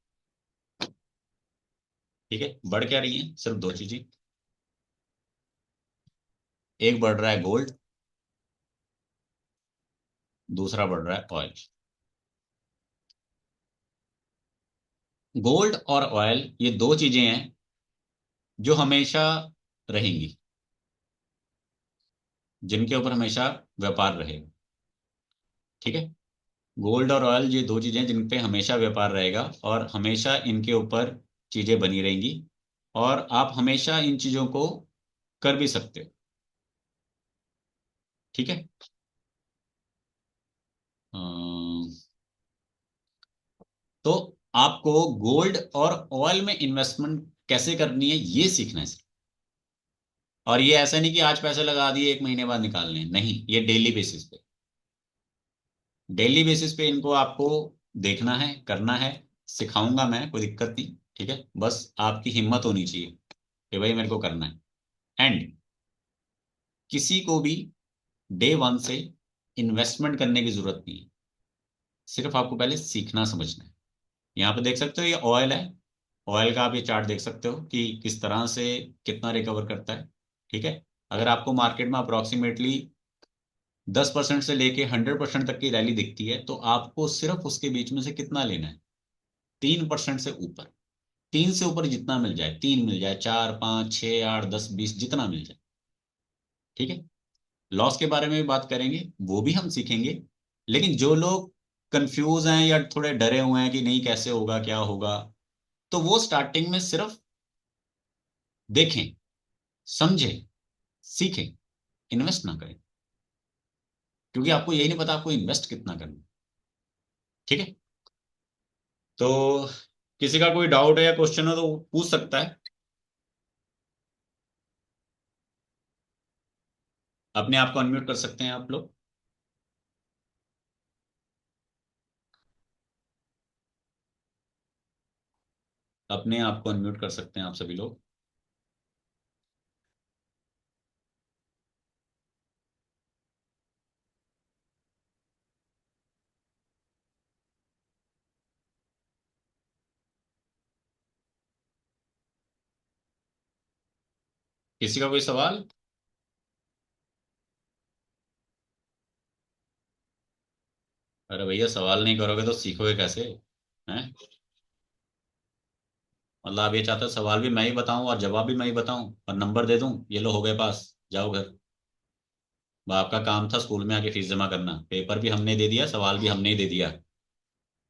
ठीक है, बढ़ क्या रही हैं? सिर्फ दो चीजें। एक बढ़ रहा है गोल्ड, दूसरा बढ़ रहा है ऑयल। गोल्ड और ऑयल ये दो चीजें हैं जो हमेशा रहेंगी, जिनके ऊपर हमेशा व्यापार रहेगा। ठीक है, गोल्ड और ऑयल ये दो चीजें जिन पे हमेशा व्यापार रहेगा, और हमेशा इनके ऊपर चीजें बनी रहेंगी, और आप हमेशा इन चीजों को कर भी सकते हो। ठीक है, अम, तो आपको गोल्ड और ऑयल में इन्वेस्टमेंट कैसे करनी है ये सीखना है। और ये ऐसा नहीं कि आज पैसे लगा दिए 1 महीने बाद निकालने हैं, नहीं, ये डेली बेसिस पे, डेली बेसिस पे इनको आपको देखना है, करना है। सिखाऊंगा मैं, कोई दिक्कत नहीं। ठीक है, बस आपकी हिम्मत होनी चाहिए कि भाई मेरे को करना है। एंड किसी को भी डे वन से इन्वेस्टमेंट करने की जरूरत नहीं है, सिर्फ आपको पहले सीखना समझना है। यहाँ पे देख सकते हो ये ऑयल है, ऑयल का आप ये चार्ट देख सकते हो कि किस तरह से कितना रिकवर करता है। ठीक है, अगर आपको मार्केट में अप्रोक्सीमेटली 10% से लेके 100% तक की रैली दिखती है, तो आपको सिर्फ उसके बीच में से कितना लेना है? 3% से ऊपर। 3 से ऊपर जितना मिल जाए, 3 मिल जाए, 4, 5, 6, 8, 10, 20, जितना मिल जाए। ठीक है, लॉस के बारे में भी बात करेंगे, वो भी हम सीखेंगे। लेकिन जो लोग कंफ्यूज हैं या थोड़े डरे हुए हैं कि नहीं कैसे होगा क्या होगा, तो वो स्टार्टिंग में सिर्फ देखें, समझें, सीखें, इन्वेस्ट ना करें, क्योंकि आपको यही नहीं पता आपको इन्वेस्ट कितना करना है। ठीक है, तो किसी का कोई डाउट है या क्वेश्चन हो तो वो पूछ सकता है। अपने आप को अनम्यूट कर सकते हैं आप लोग। अपने आप को अनम्यूट कर सकते हैं आप सभी लोग। किसी का कोई सवाल? अरे भैया, सवाल नहीं करोगे तो सीखोगे कैसे? हैं? मतलब आप ये चाहते हो सवाल भी मैं ही बताऊं और जवाब भी मैं ही बताऊं और नंबर दे दूं, ये लो हो गए पास, जाओ घर। वो आपका काम था स्कूल में आके फीस जमा करना, पेपर भी हमने दे दिया, सवाल भी हमने ही दे दिया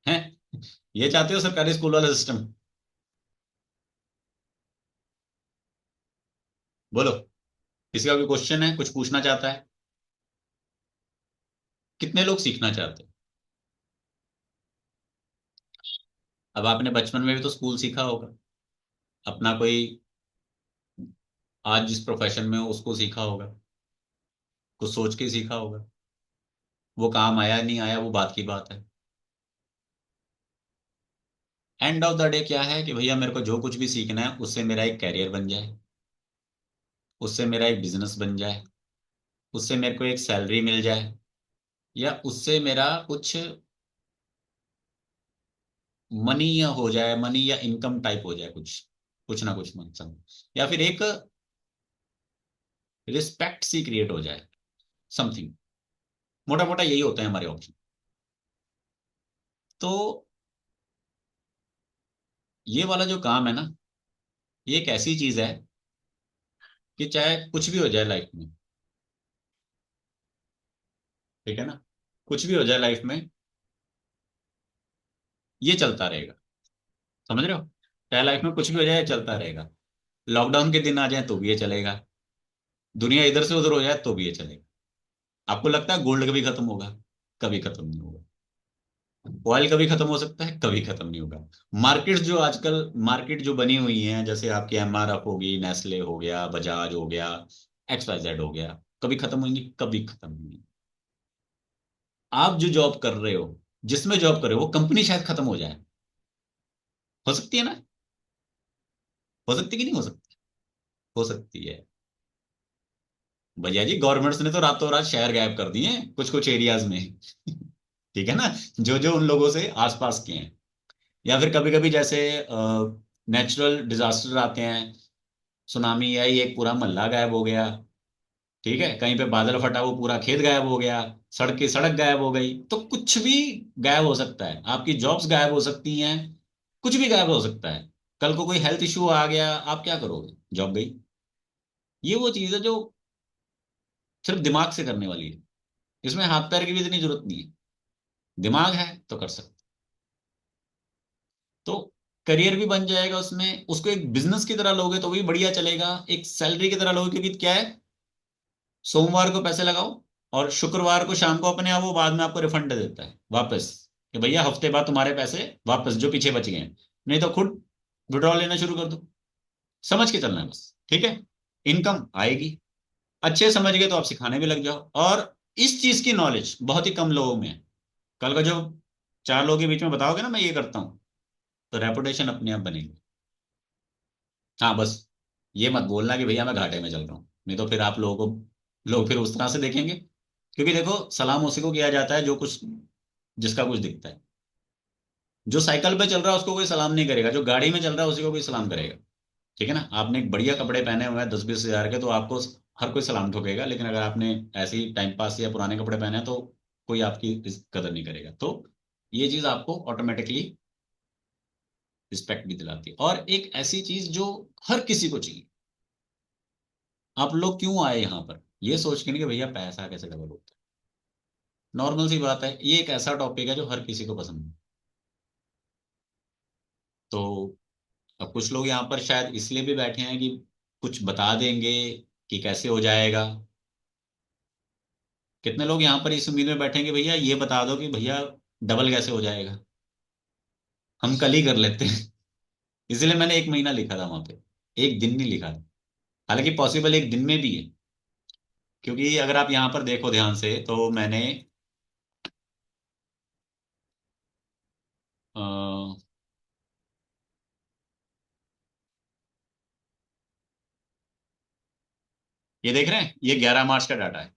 है। ये चाहते हो सरकारी स्कूल वाला सिस्टम? बोलो, किसी का कोई क्वेश्चन है, कुछ पूछना चाहता है? कितने लोग सीखना चाहते हैं? अब आपने बचपन में भी तो स्कूल सीखा होगा, अपना कोई आज जिस प्रोफेशन में हो उसको सीखा होगा, कुछ सोच के सीखा होगा। वो काम आया नहीं आया वो बात की बात है। एंड ऑफ द डे क्या है कि भैया मेरे को जो कुछ भी सीखना है उससे मेरा एक कैरियर बन जाए, उससे मेरा एक बिजनेस बन जाए, उससे मेरे को एक सैलरी मिल जाए, या उससे मेरा कुछ मनी या हो जाए, मनी या इनकम टाइप हो जाए, कुछ कुछ ना कुछ मतलब, या फिर एक रिस्पेक्ट सी क्रिएट हो जाए, समथिंग। मोटा मोटा यही होते हैं हमारे ऑप्शन। तो ये वाला जो काम है ना, ये एक ऐसी चीज है कि चाहे कुछ भी हो जाए लाइफ में, ठीक है ना, कुछ भी हो जाए लाइफ में, ये चलता रहेगा। समझ रहे हो? चाहे लाइफ में कुछ भी हो जाए ये चलता रहेगा। लॉकडाउन के दिन आ जाए तो भी ये चलेगा, दुनिया इधर से उधर हो जाए तो भी ये चलेगा। आपको लगता है गोल्ड कभी खत्म होगा? कभी खत्म नहीं होगा। ऑयल कभी खत्म हो सकता है? कभी खत्म नहीं होगा। मार्केट जो आजकल मार्केट जो बनी हुई है, जैसे आपकी एमआरएफ होगी, नेस्ले हो गया, बजाज हो गया, XYZ हो गया, कभी खत्म होंगी? कभी खत्म नहीं होंगी। आप जो जॉब कर रहे हो, जिसमें जॉब कर रहे हो, वो कंपनी शायद खत्म हो जाए, हो सकती है ना? हो सकती है कि नहीं हो सकती? हो सकती है। भैया जी, गवर्नमेंट्स ने तो रातों रात शहर गायब कर दिए हैं कुछ कुछ एरियाज में। ठीक है ना, जो जो उन लोगों से आसपास के हैं। या फिर कभी कभी जैसे नेचुरल डिजास्टर आते हैं, सुनामी आई, एक पूरा मोहल्ला गायब हो गया। ठीक है, कहीं पे बादल फटा, वो पूरा खेत गायब हो गया, सड़क की सड़क गायब हो गई, तो कुछ भी गायब हो सकता है। आपकी जॉब्स गायब हो सकती हैं, कुछ भी गायब हो सकता है। कल को कोई हेल्थ इशू आ गया, आप क्या करोगे? जॉब गई। ये वो चीज है जो सिर्फ दिमाग से करने वाली है। इसमें हाथ पैर की भी इतनी जरूरत नहीं है, दिमाग है तो कर सकते। तो करियर भी बन जाएगा उसमें, उसको एक बिजनेस की तरह लोगे तो भी बढ़िया चलेगा, एक सैलरी की तरह लोगे, क्योंकि क्या है, सोमवार को पैसे लगाओ और शुक्रवार को शाम को अपने आप वो बाद में आपको रिफंड दे देता है वापस, कि भैया हफ्ते बाद तुम्हारे पैसे वापस जो पीछे बच गए हैं। नहीं तो खुद विड्रॉल लेना शुरू कर दो। समझ के चलना है बस, ठीक है। इनकम आएगी, अच्छे समझ गए तो आप सिखाने भी लग जाओ। और इस चीज की नॉलेज बहुत ही कम लोगों में है। कल का जो 4 लोगों के बीच में बताओगे ना मैं ये करता हूँ, तो रेपुटेशन अपने आप बनेगी। हाँ बस, ये मत बोलना कि भैया मैं घाटे में चल रहा हूँ, नहीं तो फिर आप लोगों को लोग फिर उस तरह से देखेंगे। क्योंकि देखो, सलाम उसी को किया जाता है जो कुछ जिसका कुछ दिखता है। जो साइकिल पे चल रहा है उसको कोई सलाम नहीं करेगा, जो गाड़ी में चल रहा है उसी को कोई सलाम करेगा। ठीक है ना, आपने एक बढ़िया कपड़े पहने हुए हैं 10-20 हजार के, तो आपको हर कोई सलाम ठोकेगा, लेकिन अगर आपने ऐसे ही टाइम पास या पुराने कपड़े पहने हैं तो कोई आपकी कदर नहीं करेगा। तो ये चीज आपको ऑटोमेटिकली रिस्पेक्ट भी दिलाती है। और एक ऐसी चीज जो हर किसी को चाहिए, आप लोग क्यों आए यहाँ पर ये सोच के नहीं कि भैया पैसा कैसे डबल होता है। नॉर्मल सी बात है, ये एक ऐसा टॉपिक है जो हर किसी को पसंद है। तो अब कुछ लोग यहाँ पर शायद इसलिए भी बैठे हैं कि कुछ बता देंगे कि कैसे हो जाएगा। कितने लोग यहाँ पर इस उम्मीद में बैठेंगे भैया ये बता दो कि भैया डबल कैसे हो जाएगा, हम कल ही कर लेते हैं। इसलिए मैंने 1 महीना लिखा था वहां पे, एक दिन नहीं लिखा। हालांकि पॉसिबल एक दिन में भी है, क्योंकि अगर आप यहाँ पर देखो ध्यान से तो मैंने अ, ये देख रहे हैं, ये 11 मार्च का डाटा है।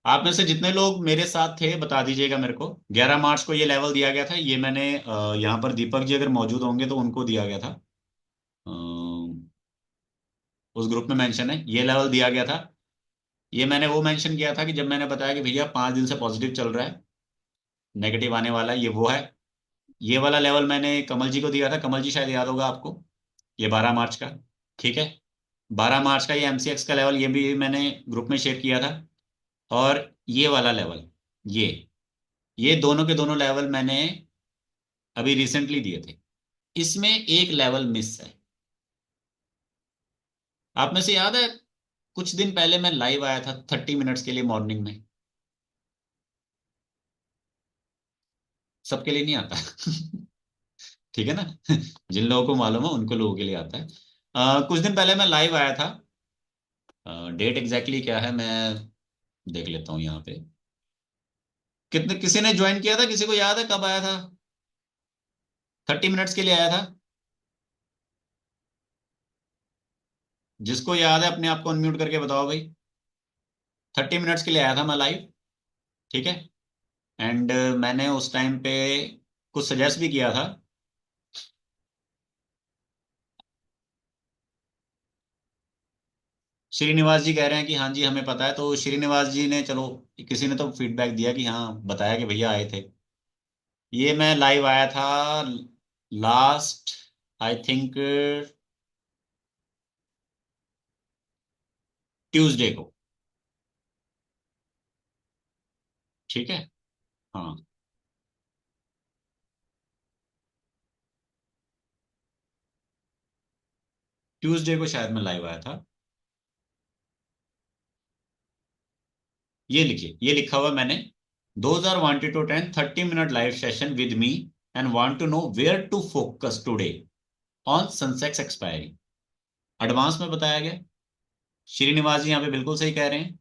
आप में से जितने लोग मेरे साथ थे बता दीजिएगा मेरे को, 11 मार्च को ये लेवल दिया गया था। ये मैंने यहाँ पर दीपक जी अगर मौजूद होंगे तो उनको दिया गया था। अ, उस ग्रुप में मेंशन है, ये लेवल दिया गया था। ये मैंने वो मेंशन किया था कि जब मैंने बताया कि भैया 5 दिन से पॉजिटिव चल रहा है, नेगेटिव आने वाला है, ये वो है। ये वाला लेवल मैंने कमल जी को दिया था, कमल जी शायद याद होगा आपको, ये 12 मार्च का। ठीक है, 12 मार्च का ये एमसीएक्स का लेवल, ये भी मैंने ग्रुप में शेयर किया था। और ये वाला लेवल, ये ये दोनों के दोनों लेवल मैंने अभी रिसेंटली दिए थे। इसमें एक लेवल मिस है। आप में से याद है, कुछ दिन पहले मैं लाइव आया था 30 मिनट्स के लिए मॉर्निंग में। सबके लिए नहीं आता। ठीक है ना। जिन लोगों को मालूम है उनको लोगों के लिए आता है। कुछ दिन पहले मैं लाइव आया था। डेट एग्जैक्टली क्या है मैं देख लेता हूँ यहाँ पे। कितने किसी ने ज्वाइन किया था, किसी को याद है कब आया था? 30 मिनट्स के लिए आया था। जिसको याद है अपने आप को अनम्यूट करके बताओ भाई। 30 मिनट्स के लिए आया था मैं लाइव। ठीक है। एंड मैंने उस टाइम पे कुछ सजेस्ट भी किया था। श्रीनिवास जी कह रहे हैं कि हाँ जी हमें पता है, तो श्रीनिवास जी ने चलो, किसी ने तो फीडबैक दिया कि हाँ बताया कि भैया आए थे। ये मैं लाइव आया था लास्ट, आई थिंक ट्यूसडे को। ठीक है। हाँ, ट्यूसडे को शायद मैं लाइव आया था। ये लिखिए, ये लिखा हुआ मैंने, those are wanted to attend 30 minute live session with me and want to know where to focus today on Sensex expiry. Advance में बताया गया। श्रीनिवास जी यहाँ पे बिल्कुल सही कह रहे हैं।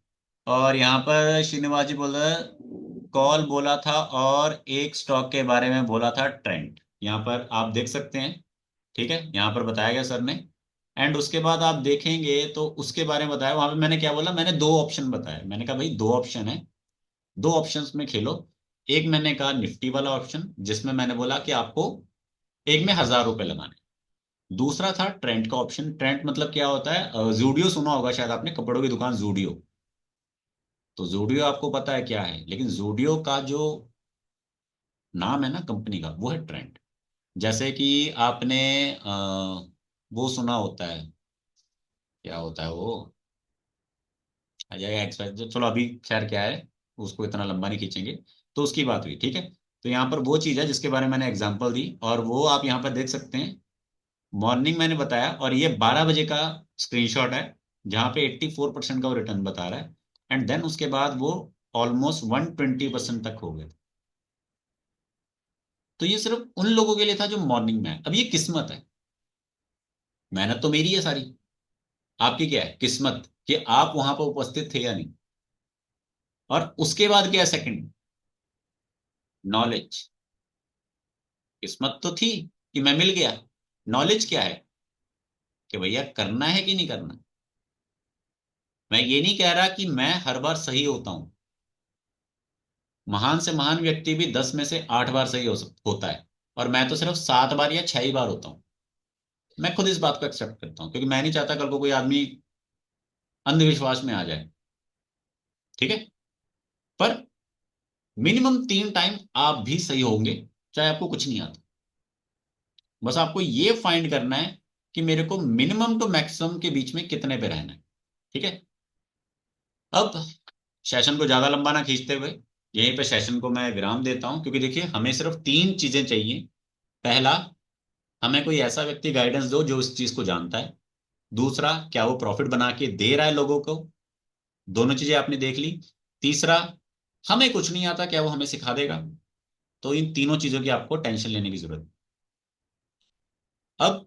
और यहाँ पर श्रीनिवास जी बोल रहे हैं कॉल बोला था और एक स्टॉक के बारे में बोला था ट्रेंड, यहाँ पर आप देख सकते हैं। ठीक है, यहाँ पर बताया गया सर ने। एंड उसके बाद आप देखेंगे तो उसके बारे में बताया, वहां पे मैंने क्या बोला, मैंने दो ऑप्शन बताया। मैंने कहा भाई दो ऑप्शन है, दो ऑप्शंस में खेलो। एक मैंने कहा निफ्टी वाला ऑप्शन, जिसमें मैंने बोला कि आपको एक में 1,000 रुपए लगाने। दूसरा था ट्रेंड का ऑप्शन। ट्रेंड मतलब क्या होता है, जूडियो सुना होगा शायद आपने, कपड़ों की दुकान जूडियो। तो जूडियो आपको पता है क्या है, लेकिन जूडियो का जो नाम है ना कंपनी का, वो है ट्रेंड। जैसे कि आपने वो सुना होता है, क्या होता है वो, आ जाएगा एक्सपायर जो, चलो अभी खैर क्या है, उसको इतना लंबा नहीं खींचेंगे। तो उसकी बात हुई। ठीक है, तो यहाँ पर वो चीज़ है जिसके बारे में मैंने एग्जांपल दी, और वो आप यहाँ पर देख सकते हैं। मॉर्निंग मैंने बताया, और ये 12 बजे का स्क्रीनशॉट है, जहाँ पे 84% का वो रिटर्न बता रहा है। एंड देन उसके बाद वो ऑलमोस्ट 120% तक हो गया। तो ये सिर्फ उन लोगों के लिए था जो मॉर्निंग में है। अब ये किस्मत है, मेहनत तो मेरी है सारी। आपकी क्या है किस्मत, कि आप वहां पर उपस्थित थे या नहीं। और उसके बाद क्या है सेकंड, नॉलेज। किस्मत तो थी कि मैं मिल गया। नॉलेज क्या है कि भैया करना है कि नहीं करना। मैं ये नहीं कह रहा कि मैं हर बार सही होता हूं। महान से महान व्यक्ति भी 10 में से 8 बार सही होता है, और मैं तो सिर्फ 7 बार या 6 ही बार होता हूं। मैं खुद इस बात को एक्सेप्ट करता हूं, क्योंकि मैं नहीं चाहता कल को कोई आदमी अंधविश्वास में आ जाए। ठीक है। पर मिनिमम 3 टाइम आप भी सही होंगे, चाहे आपको कुछ नहीं आता। बस आपको ये फाइंड करना है कि मेरे को मिनिमम टू मैक्सिमम के बीच में कितने पे रहना है। ठीक है। अब सेशन को ज्यादा लंबा ना खींचते हुए यहीं पे सेशन को मैं विराम देता हूं, क्योंकि देखिए हमें सिर्फ 3 चीजें चाहिए। पहला, हमें कोई ऐसा व्यक्ति गाइडेंस दो जो इस चीज को जानता है। दूसरा, क्या वो प्रॉफिट बना के दे रहा है लोगों को। दोनों चीजें आपने देख ली। तीसरा, हमें कुछ नहीं आता, क्या वो हमें सिखा देगा। तो इन तीनों चीजों की आपको टेंशन लेने की जरूरत है। अब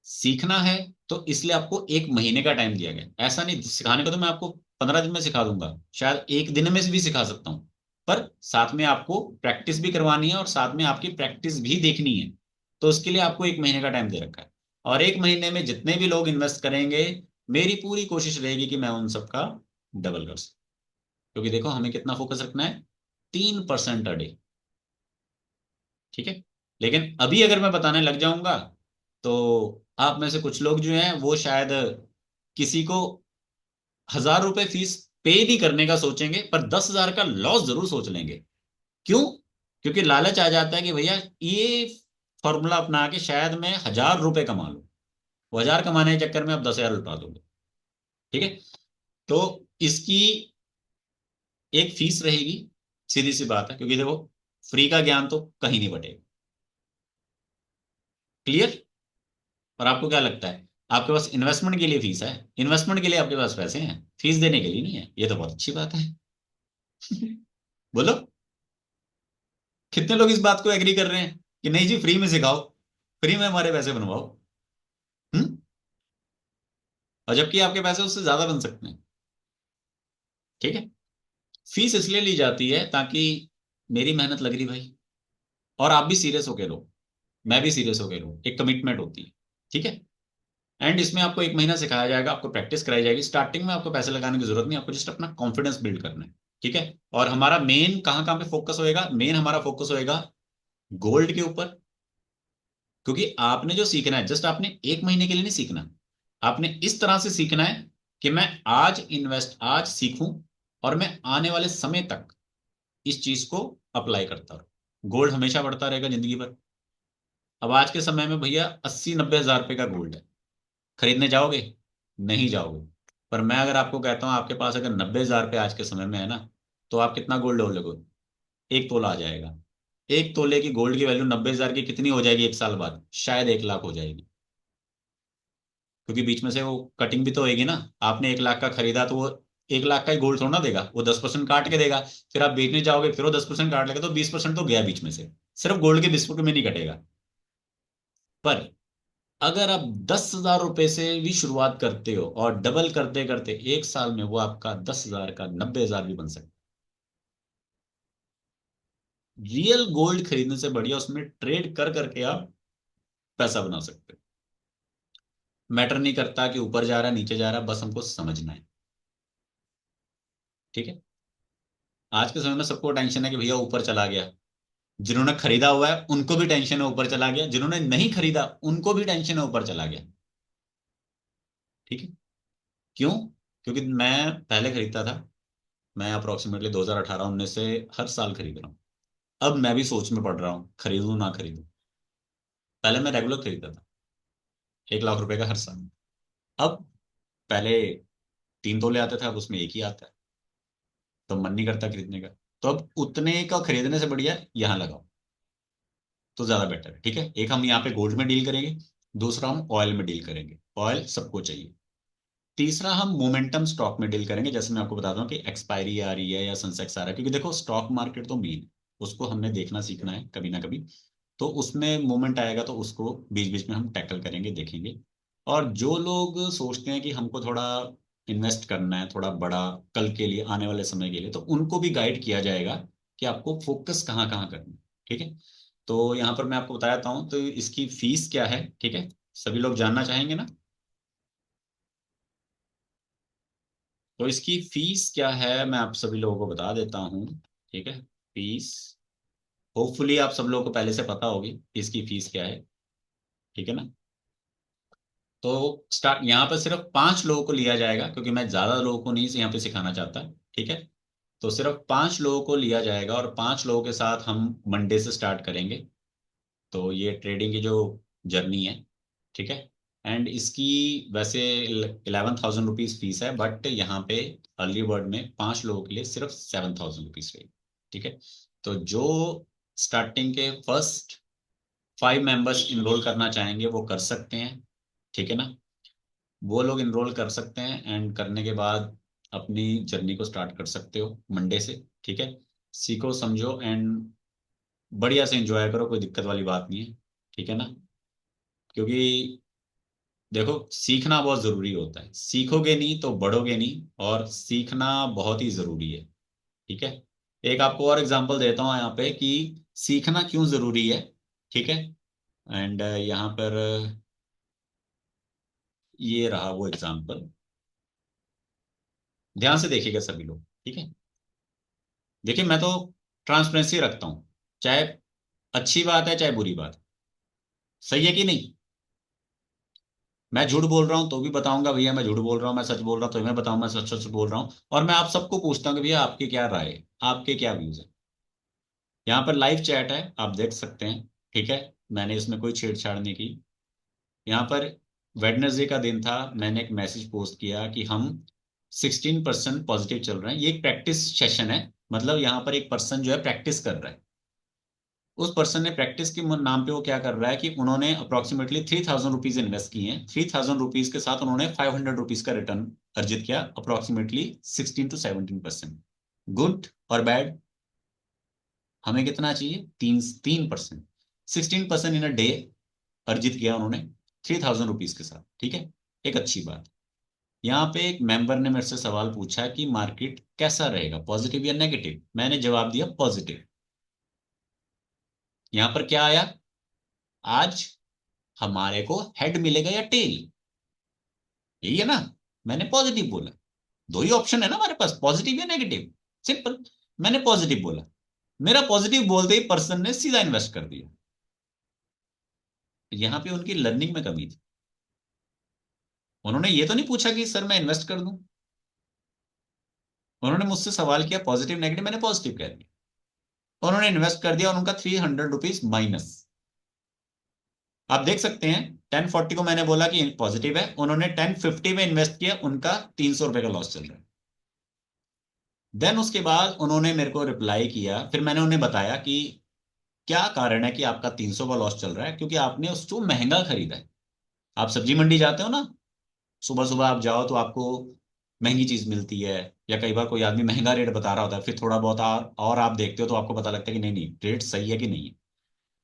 सीखना है तो इसलिए आपको 1 महीने का टाइम दिया गया। ऐसा नहीं, सिखाने को तो मैं आपको 15 दिन में सिखा दूंगा, शायद एक दिन में भी सिखा सकता हूं। पर साथ में आपको प्रैक्टिस भी करवानी है और साथ में आपकी प्रैक्टिस भी देखनी है। तो उसके लिए आपको 1 महीने का टाइम दे रखा है। और 1 महीने में जितने भी लोग इन्वेस्ट करेंगे, मेरी पूरी कोशिश रहेगी कि मैं उन सबका डबल कर सकूं। क्योंकि देखो हमें कितना फोकस रखना है, 3% अ डे। ठीक है। लेकिन अभी अगर मैं बताने लग जाऊंगा तो आप में से कुछ लोग जो हैं वो शायद किसी को 1,000 रुपए फीस पे नहीं करने का सोचेंगे, पर 10,000 का लॉस जरूर सोच लेंगे। क्यों? क्योंकि लालच आ जाता है कि भैया ये फॉर्मूला अपना के शायद मैं 1,000 रुपए कमा लूं। वो 1,000 कमाने के चक्कर में आप 10,000 लुटा दोगे। ठीक है। तो इसकी एक फीस रहेगी, सीधी सी बात है, क्योंकि देखो फ्री का ज्ञान तो कहीं नहीं बटेगा। क्लियर? और आपको क्या लगता है, आपके पास इन्वेस्टमेंट के लिए फीस है, इन्वेस्टमेंट के लिए आपके पास पैसे हैं, फीस देने के लिए नहीं है? ये तो बहुत अच्छी बात है। बोलो, कितने लोग इस बात को एग्री कर रहे हैं कि नहीं जी फ्री में सिखाओ, फ्री में हमारे पैसे बनवाओ। हम्म। और जबकि आपके पैसे उससे ज्यादा बन सकते हैं। ठीक है। फीस इसलिए ली जाती है ताकि मेरी मेहनत लग रही भाई, और आप भी सीरियस होके लो, मैं भी सीरियस होके लो, एक कमिटमेंट होती है। ठीक है। एंड इसमें आपको 1 महीना सिखाया जाएगा, आपको प्रैक्टिस कराई जाएगी। स्टार्टिंग में आपको पैसे लगाने की जरूरत नहीं, आपको जस्ट अपना कॉन्फिडेंस बिल्ड करना है। ठीक है। और हमारा मेन कहाँ कहाँ पे फोकस होएगा, मेन हमारा फोकस होएगा गोल्ड के ऊपर। क्योंकि आपने जो सीखना है, जस्ट आपने 1 महीने के लिए नहीं सीखना, आपने इस तरह से सीखना है कि मैं आज सीखूं और मैं आने वाले समय तक इस चीज को अप्लाई करता रहूं। गोल्ड हमेशा बढ़ता रहेगा जिंदगी भर। अब आज के समय में भैया 80-90 हजार रुपए का गोल्ड है, खरीदने जाओगे? नहीं जाओगे। पर मैं अगर आपको कहता हूं आपके पास अगर 90 हजार रुपये आज के समय में है ना, तो आप कितना गोल्ड हो लोगे? 1 तोला आ जाएगा। 1 तोले की गोल्ड की वैल्यू 90 हजार की कितनी हो जाएगी 1 साल बाद? शायद 1 लाख हो जाएगी। क्योंकि बीच में से वो कटिंग भी तो होगी ना। आपने 1 लाख का खरीदा तो वो 1 लाख का ही गोल्ड थोड़ा ना देगा, वो 10% काट के देगा। फिर आप बेचने जाओगे फिर वो 10% काट लेगा, तो 20% तो गया बीच में से। सिर्फ गोल्ड के बिस्कुट में नहीं कटेगा। पर अगर आप 10,000 रुपए से भी शुरुआत करते हो और डबल करते करते 1 साल में वो आपका 10,000 का 90 हजार भी बन सकता है। रियल गोल्ड खरीदने से बढ़िया उसमें ट्रेड कर करके आप पैसा बना सकते हो। मैटर नहीं करता कि ऊपर जा रहा है नीचे जा रहा है, बस हमको समझना है। ठीक है। आज के समय में सबको टेंशन है कि भैया ऊपर चला गया। जिन्होंने खरीदा हुआ है उनको भी टेंशन है ऊपर चला गया, जिन्होंने नहीं खरीदा उनको भी टेंशन है ऊपर चला गया। ठीक है। क्यों? क्योंकि मैं पहले खरीदता था, मैं अप्रोक्सीमेटली 2018-19 से हर साल खरीद रहा हूँ। अब मैं भी सोच में पड़ रहा हूँ खरीदूं ना खरीदूं। पहले मैं रेगुलर खरीदता था, 1 लाख रुपए का हर साल। अब पहले 3 तोले आते थे, अब उसमें एक ही आता है, तो मन नहीं करता खरीदने का। तो अब उतने का खरीदने से बढ़िया यहाँ लगाओ तो ज्यादा बेटर है। ठीक है। एक हम यहाँ पे गोल्ड में डील करेंगे, दूसरा हम ऑयल में डील करेंगे, ऑयल सबको चाहिए। तीसरा हम मोमेंटम स्टॉक में डील करेंगे, जैसे मैं आपको बताता हूँ कि एक्सपायरी आ रही है या सनसेक्स आ रहा है। क्योंकि देखो स्टॉक मार्केट तो मेन, उसको हमने देखना सीखना है कभी ना कभी। तो उसमें मोमेंट आएगा तो उसको बीच बीच में हम टैकल करेंगे, देखेंगे। और जो लोग सोचते हैं कि हमको थोड़ा इन्वेस्ट करना है थोड़ा बड़ा, कल के लिए आने वाले समय के लिए, तो उनको भी गाइड किया जाएगा कि आपको फोकस कहाँ कहाँ करना है। ठीक है। तो यहाँ पर मैं आपको बताता हूँ तो इसकी फीस क्या है। ठीक है। सभी लोग जानना चाहेंगे ना? तो इसकी फीस क्या है मैं आप सभी लोगों को बता देता हूँ। ठीक है। फीस होपफुली आप सब लोगों को पहले से पता होगी कि इसकी फीस क्या है। ठीक है ना। तो स्टार्ट यहाँ पर सिर्फ 5 लोगों को लिया जाएगा, क्योंकि मैं ज्यादा लोगों को नहीं यहाँ पे सिखाना चाहता। ठीक है, तो सिर्फ 5 लोगों को लिया जाएगा और 5 लोगों के साथ हम मंडे से स्टार्ट करेंगे। तो ये ट्रेडिंग की जो जर्नी है, ठीक है। एंड इसकी वैसे 11,000 रुपीज फीस है, बट यहाँ पे अर्ली बर्ड में 5 लोगों के लिए सिर्फ 7,000 रुपीज रहेगी। ठीक है, तो जो स्टार्टिंग के फर्स्ट 5 मेंबर्स इनरोल करना चाहेंगे वो कर सकते हैं। ठीक है ना, वो लोग इनरोल कर सकते हैं एंड करने के बाद अपनी जर्नी को स्टार्ट कर सकते हो मंडे से। ठीक है, सीखो समझो एंड बढ़िया से एंजॉय करो, कोई दिक्कत वाली बात नहीं है। ठीक है ना, क्योंकि देखो सीखना बहुत जरूरी होता है, सीखोगे नहीं तो बढ़ोगे नहीं, और सीखना बहुत ही जरूरी है। ठीक है, एक आपको और एग्जांपल देता हूँ यहाँ पे कि सीखना क्यों जरूरी है। ठीक है, एंड यहाँ पर ये रहा वो एग्जांपल, ध्यान से देखिएगा सभी लोग। ठीक है, देखिए मैं तो ट्रांसपेरेंसी रखता हूँ, चाहे अच्छी बात है चाहे बुरी बात है। सही है कि नहीं? मैं झूठ बोल रहा हूं तो भी बताऊंगा भैया मैं झूठ बोल रहा हूं, मैं सच बोल रहा हूं तो मैं बताऊं मैं सच सच बोल रहा हूं। और मैं आप सबको पूछता हूँ कि भैया आपकी क्या राय है, आपके क्या व्यूज है। यहाँ पर लाइव चैट है, आप देख सकते हैं। ठीक है, मैंने इसमें कोई छेड़छाड़ नहीं की। यहाँ पर वेडनेसडे का दिन था, मैंने एक मैसेज पोस्ट किया कि हम 16% पॉजिटिव चल रहे हैं। ये एक प्रैक्टिस सेशन है, मतलब यहाँ पर एक पर्सन जो है प्रैक्टिस कर रहा है। उस पर्सन ने प्रैक्टिस के नाम पे वो क्या कर रहा है कि उन्होंने अप्रोक्सीमेटली 3,000 रुपीज इन्वेस्ट किए हैं। 3,000 रुपीज के साथ उन्होंने 500 रुपीज का रिटर्न अर्जित किया, अप्रोक्सीमेटली 16 to 17%। गुड और बैड? हमें कितना चाहिए? 3%। 16% इन अ डे अर्जित किया उन्होंने 3,000 रुपीज के साथ। ठीक है, एक अच्छी बात। यहाँ पे एक मेंबर ने मेरे से सवाल पूछा कि मार्केट कैसा रहेगा, पॉजिटिव या नेगेटिव। मैंने जवाब दिया पॉजिटिव। यहाँ पर क्या आया? आज हमारे को हेड मिलेगा या टेल, यही है ना। मैंने पॉजिटिव बोला, दो ही ऑप्शन है ना हमारे पास, पॉजिटिव या नेगेटिव, सिंपल। मैंने पॉजिटिव बोला, मेरा पॉजिटिव बोलते ही पर्सन ने सीधा इन्वेस्ट कर दिया। यहां पे उनकी लर्निंग में कमी थी। उन्होंने ये तो नहीं पूछा कि सर मैं इन्वेस्ट कर दूं, उन्होंने मुझसे सवाल किया पॉजिटिव नेगेटिव, मैंने पॉजिटिव कह दिया। उन्होंने इन्वेस्ट कर दिया और उनका 300 रुपीज माइनस। आप देख सकते हैं 1040 को मैंने बोला कि पॉजिटिव है, उन्होंने 1050 में इन्वेस्ट किया, उनका 300 रुपए का लॉस चल रहा है। देन उसके बाद उन्होंने मेरे को रिप्लाई किया, फिर मैंने उन्हें बताया कि क्या कारण है कि आपका 300 का लॉस चल रहा है, क्योंकि आपने उसको महंगा खरीदा है। आप सब्जी मंडी जाते हो ना, सुबह सुबह आप जाओ तो आपको महंगी चीज मिलती है, या कई बार कोई आदमी महंगा रेट बता रहा होता है, फिर थोड़ा बहुत और आप देखते हो तो आपको पता लगता है कि नहीं नहीं रेट सही है कि नहीं है।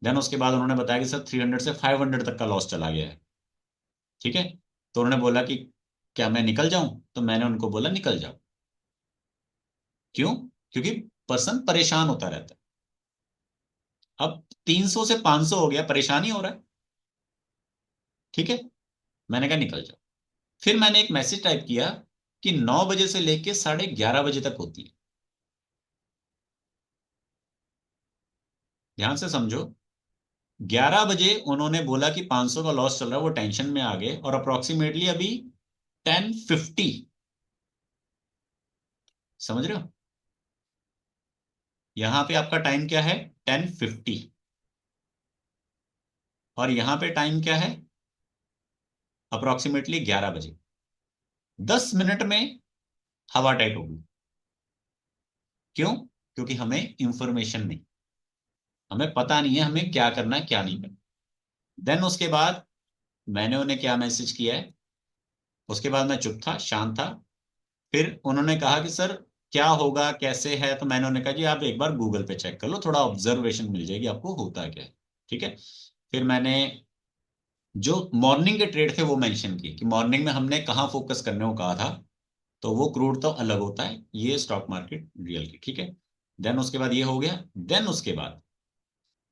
देन उसके बाद उन्होंने बताया कि सर 300 से 500 तक का लॉस चला गया है। ठीक है, तो उन्होंने बोला कि क्या मैं निकल जाऊं, तो मैंने उनको बोला निकल जाओ। क्यों? क्योंकि पर्सन परेशान होता रहता है। अब 300 से 500 हो गया, परेशानी हो रहा है। ठीक है, मैंने कहा निकल जाओ। फिर मैंने एक मैसेज टाइप किया कि 9 बजे से लेके 11:30 बजे तक होती है। ध्यान से समझो, 11 बजे उन्होंने बोला कि 500 का लॉस चल रहा है, वो टेंशन में आ गए, और अप्रोक्सीमेटली अभी 10:50, समझ रहे हो? यहां पे आपका टाइम क्या है? 10:50। और यहां पे टाइम क्या है? अप्रोक्सीमेटली 11 बजे। 10 मिनट में हवा टाइट होगी। क्यों? क्योंकि हमें इंफॉर्मेशन नहीं, हमें पता नहीं है हमें क्या करना है क्या नहीं करना। देन उसके बाद मैंने उन्हें क्या मैसेज किया है, उसके बाद मैं चुप था, शांत था। फिर उन्होंने कहा कि सर क्या होगा कैसे है, तो मैंने उन्हें कहा जी आप एक बार गूगल पे चेक कर लो, थोड़ा ऑब्जर्वेशन मिल जाएगी आपको होता क्या है। ठीक है, फिर मैंने जो मॉर्निंग के ट्रेड थे वो मेंशन किए कि मॉर्निंग में हमने कहाँ फोकस करने को कहा था। तो वो क्रूड तो अलग होता है, ये स्टॉक मार्केट रियल की। ठीक है, देन उसके बाद ये हो गया। देन उसके बाद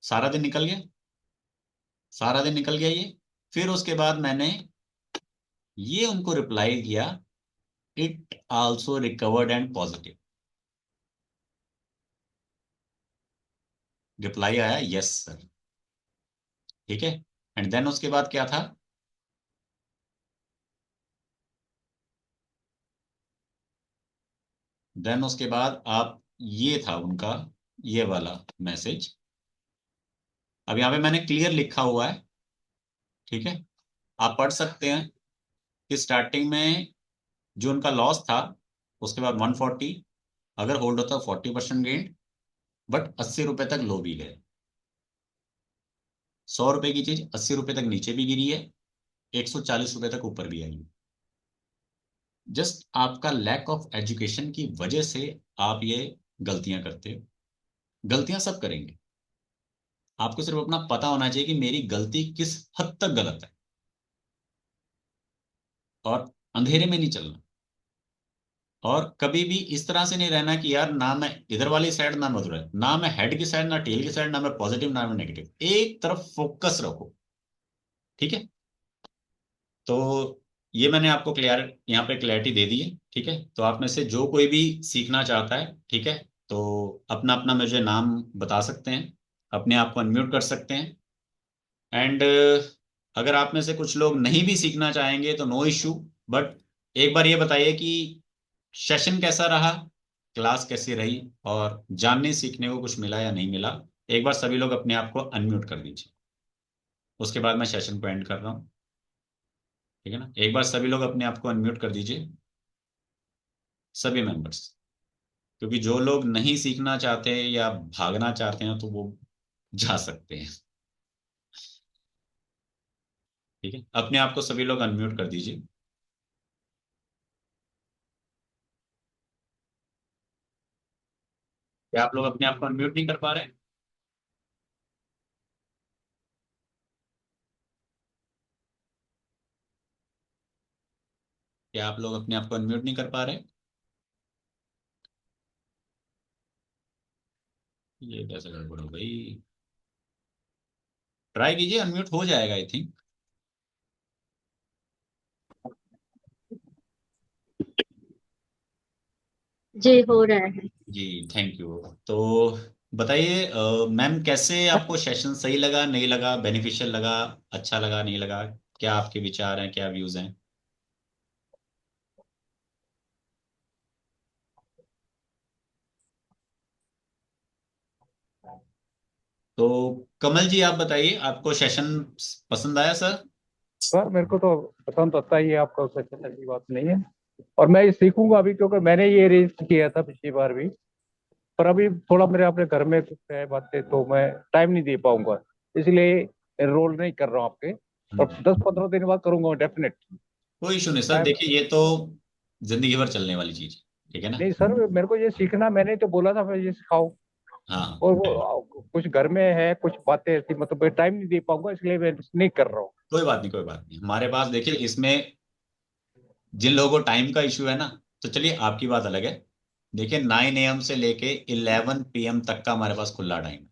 सारा दिन निकल गया, सारा दिन निकल गया ये। फिर उसके बाद मैंने ये उनको रिप्लाई किया, it also recovered and positive. Reply आया यस सर। ठीक है, एंड देन उसके बाद क्या था? देन उसके बाद आप, ये था उनका ये वाला मैसेज। अब यहाँ पे मैंने क्लियर लिखा हुआ है, ठीक है, आप पढ़ सकते हैं कि स्टार्टिंग में जो उनका लॉस था, उसके बाद 140, अगर होल्ड होता 40% गेन, बट 80 रुपए तक लो भी गए। 100 रुपए की चीज 80 रुपए तक नीचे भी गिरी है, 140 रुपए तक ऊपर भी आई है। जस्ट आपका लैक ऑफ एजुकेशन की वजह से आप ये गलतियां करते हो। गलतियां सब करेंगे, आपको सिर्फ अपना पता होना चाहिए कि मेरी गलती किस हद तक गलत है, और अंधेरे में नहीं चलना। और कभी भी इस तरह से नहीं रहना कि यार ना मैं इधर वाली साइड, ना मैं उधर, ना मैं हेड की साइड, ना टेल की साइड, ना मैं पॉजिटिव, ना मैं नेगेटिव, एक तरफ फोकस रखो, ठीक है। तो ये मैंने आपको क्लियर यहाँ पे क्लैरिटी दे दी है, ठीक है। तो आप में से जो कोई भी सीखना चाहता है, ठीक है, तो अपना अपना मुझे नाम बता सकते हैं, अपने आप को अनम्यूट कर सकते हैं। एंड अगर आप में से कुछ लोग नहीं भी सीखना चाहेंगे तो नो इश्यू, बट एक बार ये बताइए कि सेशन कैसा रहा, क्लास कैसी रही, और जानने सीखने को कुछ मिला या नहीं मिला। एक बार सभी लोग अपने आप को अनम्यूट कर दीजिए, उसके बाद मैं सेशन को एंड कर रहा हूँ, ठीक है ना। एक बार सभी लोग अपने आप को अनम्यूट कर दीजिए, सभी मेंबर्स। क्योंकि जो लोग नहीं सीखना चाहते या भागना चाहते हैं तो वो जा सकते हैं, ठीक है। अपने आप को सभी लोग अनम्यूट कर दीजिए। क्या आप लोग अपने आप को अनम्यूट नहीं कर पा रहे? क्या आप लोग अपने आप को अनम्यूट नहीं कर पा रहे? ये कैसे गड़बड़ हो गई? ट्राई कीजिए, अनम्यूट हो जाएगा आई थिंक। जी हो रहा है। जी, थैंक यू। तो बताइए मैम, कैसे आपको सेशन सही लगा, नहीं लगा, बेनिफिशियल लगा, अच्छा लगा, नहीं लगा? क्या आपके विचार हैं, क्या व्यूज हैं? तो कमल जी आप बताइए, आपको सेशन पसंद आया सर? सर मेरे को तो पसंद आता ही है आपका, उससे ऐसी बात नहीं है। और मैं ये सीखूंगा अभी, क्योंकि मैंने ये अरेंज किया था पिछली बार भी। पर अभी थोड़ा मेरे अपने घर में कुछ है बातें, तो मैं टाइम नहीं दे पाऊंगा, इसलिए एनरोल नहीं कर रहा हूँ आपके। और 10-15 दिन बाद करूंगा डेफिनेट। कोई इशू नहीं सर, मैं देखिए ये तो जिंदगी भर चलने वाली चीज है, ठीक है ना। नहीं सर, मेरे को ये सीखना, मैंने तो बोला था मैं ये सिखाऊं। हाँ, और वो कुछ घर में है, कुछ बातें ऐसी, मतलब टाइम नहीं दे पाऊंगा, इसलिए मैं नहीं कर रहा हूँ। कोई बात नहीं, कोई बात नहीं। हमारे पास देखिए, इसमें जिन लोगों को टाइम का इशू है ना, तो चलिए आपकी बात अलग है। देखिए 9 AM से लेके 11 PM तक का हमारे पास खुला टाइम है।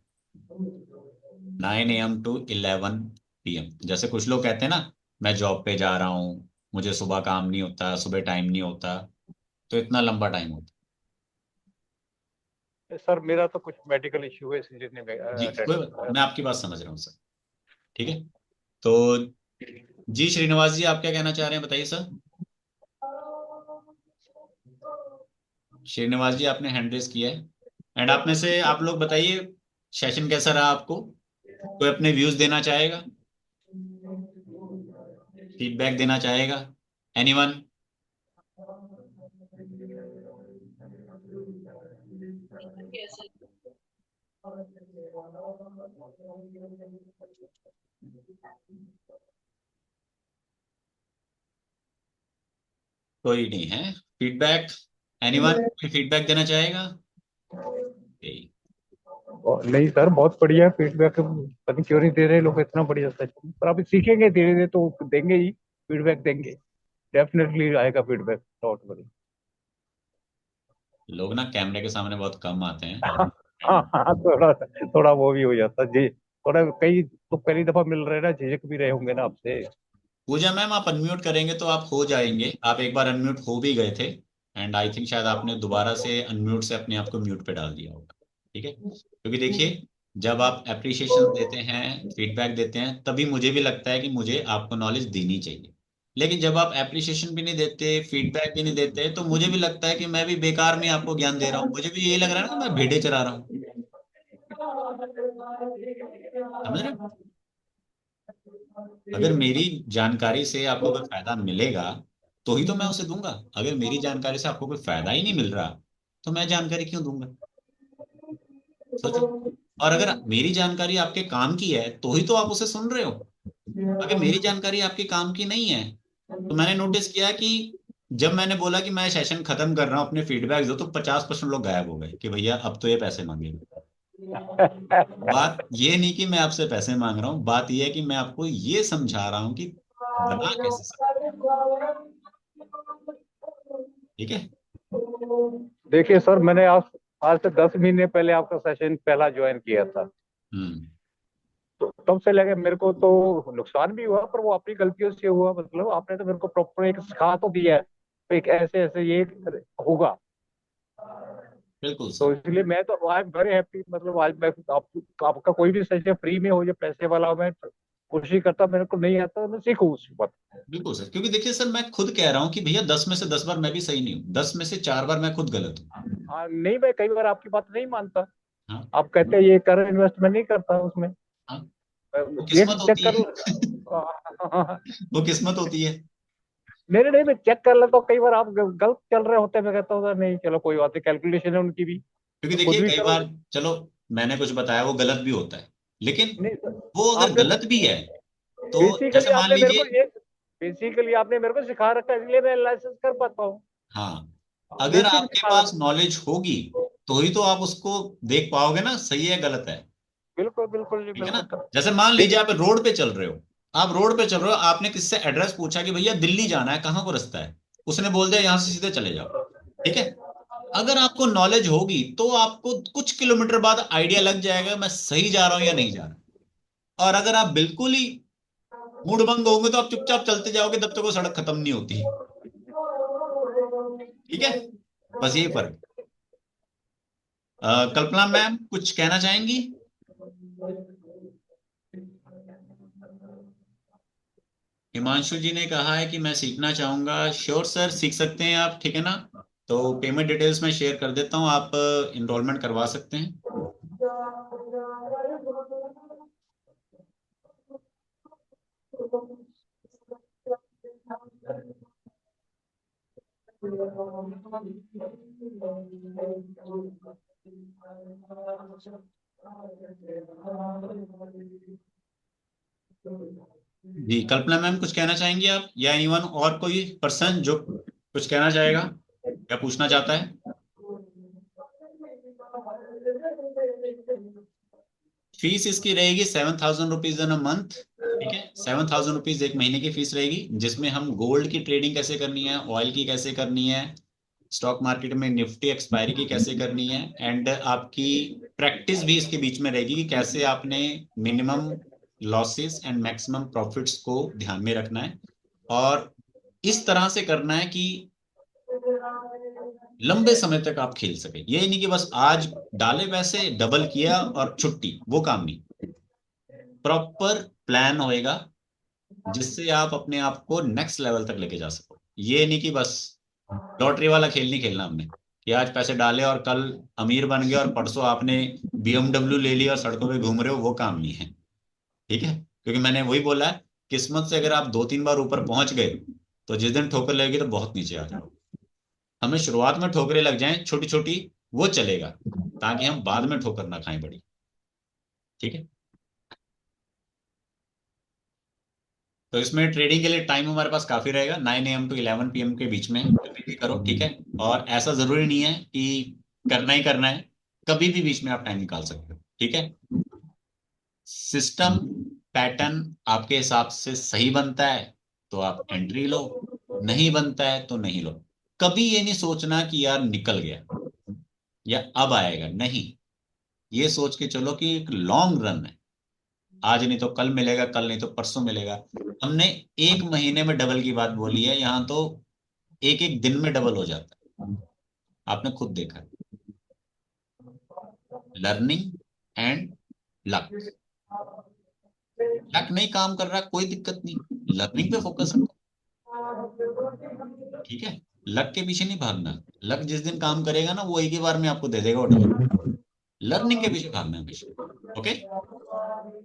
9 AM to 11 PM। जैसे कुछ लोग कहते हैं ना, मैं जॉब पे जा रहा हूँ, मुझे सुबह काम नहीं होता, सुबह टाइम नहीं होता, तो इतना लंबा टाइम होता सर मेरा तो कुछ मेडिकल इश्यू है, इसलिए नहीं मैं है। जी अटेंड कोई कर पाया। मैं आपकी बात समझ रहा हूँ सर, ठीक है। तो जी श्रीनिवास जी, आप क्या कहना चाह रहे हैं, बताइए सर। श्रीनिवास जी आपने हैंड रेस किया है। एंड आप में से आप लोग बताइए, सेशन कैसा रहा आपको? कोई अपने व्यूज देना चाहेगा, फीडबैक देना चाहेगा? एनीवन? कोई नहीं है फीडबैक? एनीवन कोई फीडबैक देना चाहेगा? Okay. और नहीं सर, बहुत बढ़िया फीडबैक। पता नहीं क्यों नहीं दे रहे लोग इतना बढ़िया सच, पर अभी सीखेंगे धीरे धीरे तो देंगे ही, फीडबैक देंगे। डेफिनेटली आएगा फीडबैक, डोंट वरी। लोग ना कैमरे के सामने बहुत कम आते हैं। हाँ हाँ हाँ, थोड़ा थोड़ा वो भी हो जाता जी। थोड़ा कई तो पहली दफा मिल रहे हैं ना, झिझक भी रहे होंगे ना आपसे। पूजा मैम, आप अनम्यूट करेंगे तो आप हो जाएंगे। आप एक बार अनम्यूट हो भी गए थे, एंड आई थिंक शायद आपने दोबारा से अनम्यूट से अपने आप को म्यूट पे डाल दिया होगा, ठीक है। क्योंकि देखिए जब आप अप्रिशिएशन देते हैं, फीडबैक देते हैं, तभी मुझे भी लगता है कि मुझे आपको नॉलेज देनी चाहिए। लेकिन जब आप अप्रिशिएशन भी नहीं देते, फीडबैक भी नहीं देते, तो मुझे भी लगता है कि मैं भी बेकार में आपको ज्ञान दे रहा हूँ। मुझे भी यही लग रहा है ना, मैं भेड़े चरा रहा हूँ। समझ रहे हो? अगर मेरी जानकारी से आपको कोई फायदा मिलेगा तो ही तो मैं उसे दूंगा। अगर मेरी जानकारी से आपको कोई फायदा ही नहीं मिल रहा तो मैं जानकारी क्यों दूंगा? सोचो। और अगर मेरी जानकारी आपके काम की है तो ही तो आप उसे सुन रहे हो। अगर मेरी जानकारी आपके काम की नहीं है, तो मैंने नोटिस किया कि जब मैंने बोला कि मैं सेशन खत्म कर रहा हूँ, अपने फीडबैक दो, तो 50% लोग गायब हो गए कि भैया अब तो ये पैसे मांगेगा। बात ये नहीं कि मैं आपसे पैसे मांग रहा हूँ, बात ये है कि मैं आपको ये समझा रहा हूँ कि बना कैसे सकते। ठीक है। देखिए सर, मैंने आज से 10 महीने पहले आपका सेशन पहला ज्वाइन किया था। हम्म। तो तब से लगे मेरे को तो नुकसान भी हुआ, पर वो अपनी गलतियों से हुआ। मतलब आपने तो मेरे को प्रॉपर एक सिखा तो दिया है, तो एक ऐसे ऐसे ये होगा। बिल्कुल तो सर। इसलिए मैं तो आई एम वेरी हैप्पी। मतलब आज मैं आपका कोई भी सेशन फ्री में हो या पैसे वाला हो, मैं कोशिश करता, मेरे को नहीं आता मैं सीखूं उस बात। बिल्कुल सर, क्योंकि देखिए सर, मैं खुद कह रहा हूँ कि भैया 10 में से 10 बार मैं भी सही नहीं हूँ, 10 में से 4 बार मैं खुद गलत हूँ। हाँ, नहीं, मैं कई बार आपकी बात नहीं मानता। हाँ। आप कहते हैं ये कर, इन्वेस्टमेंट नहीं करता उसमें। हाँ। वो ये किस्मत चेक होती कर। है। वो किस्मत होती है। नहीं नहीं नहीं, मैं चेक कर लेता हूँ। कई बार आप गलत चल रहे होते हैं, मैं कहता हूँ नहीं चलो कोई बात नहीं, कैलकुलेशन है उनकी भी, क्योंकि खुद देखिए भी कई करो। बार, चलो, मैंने कुछ बताया वो गलत भी होता है, लेकिन नहीं सर, वो अगर आपने गलत भी है तो बेसिकली जैसे मान आपने मेरे को लीजिए। ये बेसिकली आपने मेरे को सिखा रखा है, इसलिए मैं लाइसेंस कर पाता हूँ। हाँ। अगर बेसिक आपके सिखा पास रखा। नॉलेज होगी तो ही तो आप उसको देख पाओगे ना, सही है गलत है। बिल्कुल बिल्कुल जी, ठीक है ना? बिल्कुल सर। जैसे मान लीजिए देखिए, आप रोड पे चल रहे हो, आप रोड पे चल रहे हो, आपने किससे एड्रेस पूछा कि भैया दिल्ली जाना है, कहाँ को रास्ता है, उसने बोल दिया यहाँ से सीधे चले जाओ। ठीक है। अगर आपको नॉलेज होगी तो आपको कुछ किलोमीटर बाद आइडिया लग जाएगा मैं सही जा रहा हूं या नहीं जा रहा। और अगर आप बिल्कुल ही मूड भंग होंगे तो आप चुपचाप चलते जाओगे तब तक वो सड़क खत्म नहीं होती। ठीक है। बस यही फर्क। कल्पना मैम कुछ कहना चाहेंगी? हिमांशु जी ने कहा है कि मैं सीखना चाहूंगा। श्योर सर, सीख सकते हैं आप। ठीक है ना? तो पेमेंट डिटेल्स मैं शेयर कर देता हूँ, आप इनरोलमेंट करवा सकते हैं। जी, कल्पना मैम कुछ कहना चाहेंगी आप, या एनीवन और कोई पर्सन जो कुछ कहना चाहेगा या पूछना चाहता है? फीस इसकी रहेगी 7,000 रुपीज इन अ मंथ। ठीक है, 7,000 रुपीज एक महीने की फीस रहेगी, जिसमें हम गोल्ड की ट्रेडिंग कैसे करनी है, ऑयल की कैसे करनी है, स्टॉक मार्केट में निफ्टी एक्सपायरी की कैसे करनी है, एंड आपकी प्रैक्टिस भी इसके बीच में रहेगी कि कैसे आपने minimum losses and maximum profits को ध्यान में रखना है, और इस तरह से करना है कि लंबे समय तक आप खेल सके। ये नहीं कि बस आज डाले पैसे डबल किया और छुट्टी, वो काम नहीं। प्रॉपर प्लान होएगा जिससे आप अपने आप को नेक्स्ट लेवल तक लेके जा सको। ये नहीं कि बस लॉटरी वाला खेल नहीं खेलना हमने, कि आज पैसे डाले और कल अमीर बन गए और परसों आपने BMW ले ली और सड़कों पे घूम रहे हो, वो काम नहीं है। ठीक है, क्योंकि मैंने वही बोला है, किस्मत से अगर आप 2-3 बार ऊपर पहुंच गए तो जिस दिन ठोकर लगेगी तो बहुत नीचे आ जाओ। हमें शुरुआत में ठोकरें लग जाएं छोटी छोटी, वो चलेगा, ताकि हम बाद में ठोकर ना खाएं बड़ी। ठीक है। तो इसमें ट्रेडिंग के लिए टाइम हमारे पास काफी रहेगा, 9 AM टू 11 PM के बीच में कभी भी करो। ठीक है। और ऐसा जरूरी नहीं है कि करना ही करना है, कभी भी बीच में आप टाइम निकाल सकते हो। ठीक है। सिस्टम पैटर्न आपके हिसाब से सही बनता है तो आप एंट्री लो, नहीं बनता है तो नहीं लो। कभी ये नहीं सोचना कि यार निकल गया या अब आएगा, नहीं। ये सोच के चलो कि एक लॉन्ग रन है, आज नहीं तो कल मिलेगा, कल नहीं तो परसों मिलेगा। हमने एक महीने में डबल की बात बोली है, यहाँ तो एक एक दिन में डबल हो जाता है। आपने खुद देखा। Learning and luck. लक नहीं काम कर रहा, कोई दिक्कत नहीं, लर्निंग पे फोकस रखो, ठीक है। लक के पीछे नहीं भागना। लक जिस दिन काम करेगा ना, वो एक ही बार में आपको दे देगा वो डबल। लर्निंग के पीछे भागना है हमेशा। ओके,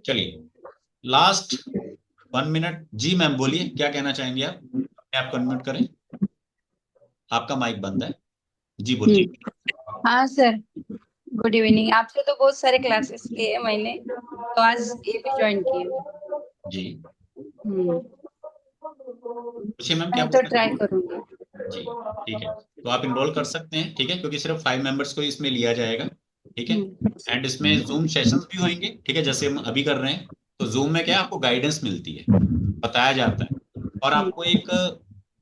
चलिए लास्ट 1 मिनट। जी मैम बोलिए, क्या कहना चाहेंगे आप? अपने आप कन्वर्ट करें, आपका माइक बंद है। जी बोलिए। हाँ सर, गुड इवनिंग। आपसे तो बहुत सारे क्लासेस लिए हैं मैंने, तो आज ये भी ज्वाइन किया। जी हम्म, पूछिए मैम, क्या मैं तो पूछना ट्राई चाहेंगे? करूंगी। जी ठीक है, तो आप इनरोल कर सकते हैं, ठीक है, क्योंकि सिर्फ 5 मेंबर्स को ही इसमें लिया जाएगा, ठीक है। एंड इसमें जूम सेशंस भी होंगे, ठीक है, जैसे हम अभी कर रहे हैं। तो जूम में क्या है, आपको गाइडेंस मिलती है, बताया जाता है, और आपको एक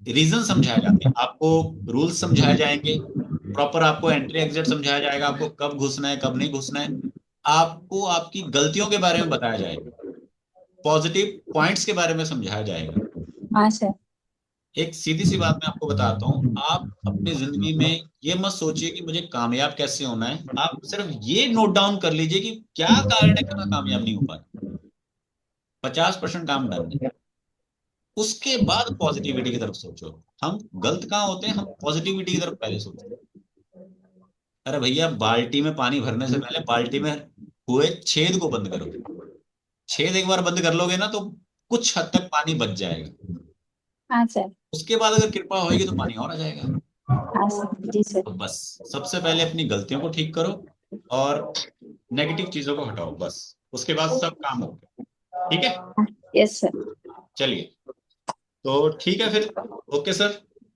रीजन समझाया जाता है, आपको रूल्स समझाए जाएंगे, प्रॉपर आपको एंट्री एग्जिट समझाया जाएगा, आपको कब घुसना है कब नहीं घुसना है, आपको आपकी गलतियों के बारे में बताया जाएगा, पॉजिटिव पॉइंट्स के बारे में समझाया जाएगा। हाँ सर। एक सीधी सी बात मैं आपको बताता हूँ, आप अपनी जिंदगी में ये मत सोचिए कि मुझे कामयाब कैसे होना है, आप सिर्फ ये नोट डाउन कर लीजिए कि क्या कारण है कि मैं कामयाब नहीं हो पा रहा। 50% काम डन है। उसके बाद पॉजिटिविटी की तरफ सोचो। हम गलत कहाँ होते हैं, हम पॉजिटिविटी की तरफ पहले सोचते हैं। अरे भैया, बाल्टी में पानी भरने से पहले बाल्टी में हुए छेद को बंद करो। छेद एक बार बंद कर लोगे ना, तो कुछ हद तक पानी बच जाएगा। हाँ सर। उसके बाद अगर कृपा होगी तो पानी और आ जाएगा। हाँ सर, जी सर। तो बस सबसे पहले अपनी गलतियों को ठीक करो और नेगेटिव चीजों को हटाओ, बस उसके बाद सब काम हो गया, ठीक है। Yes sir. चलिए, तो ठीक है फिर। ओके सर,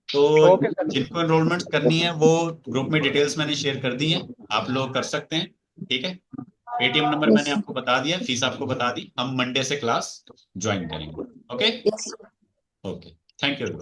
तो ओके सर। जिनको एनरोलमेंट करनी है वो ग्रुप में डिटेल्स मैंने शेयर कर दी है, आप लोग कर सकते हैं, ठीक है। पेटीएम नंबर मैंने यस। आपको बता दिया, फीस आपको बता दी, हम मंडे से क्लास ज्वाइन करेंगे। Okay yes. Okay, thank you.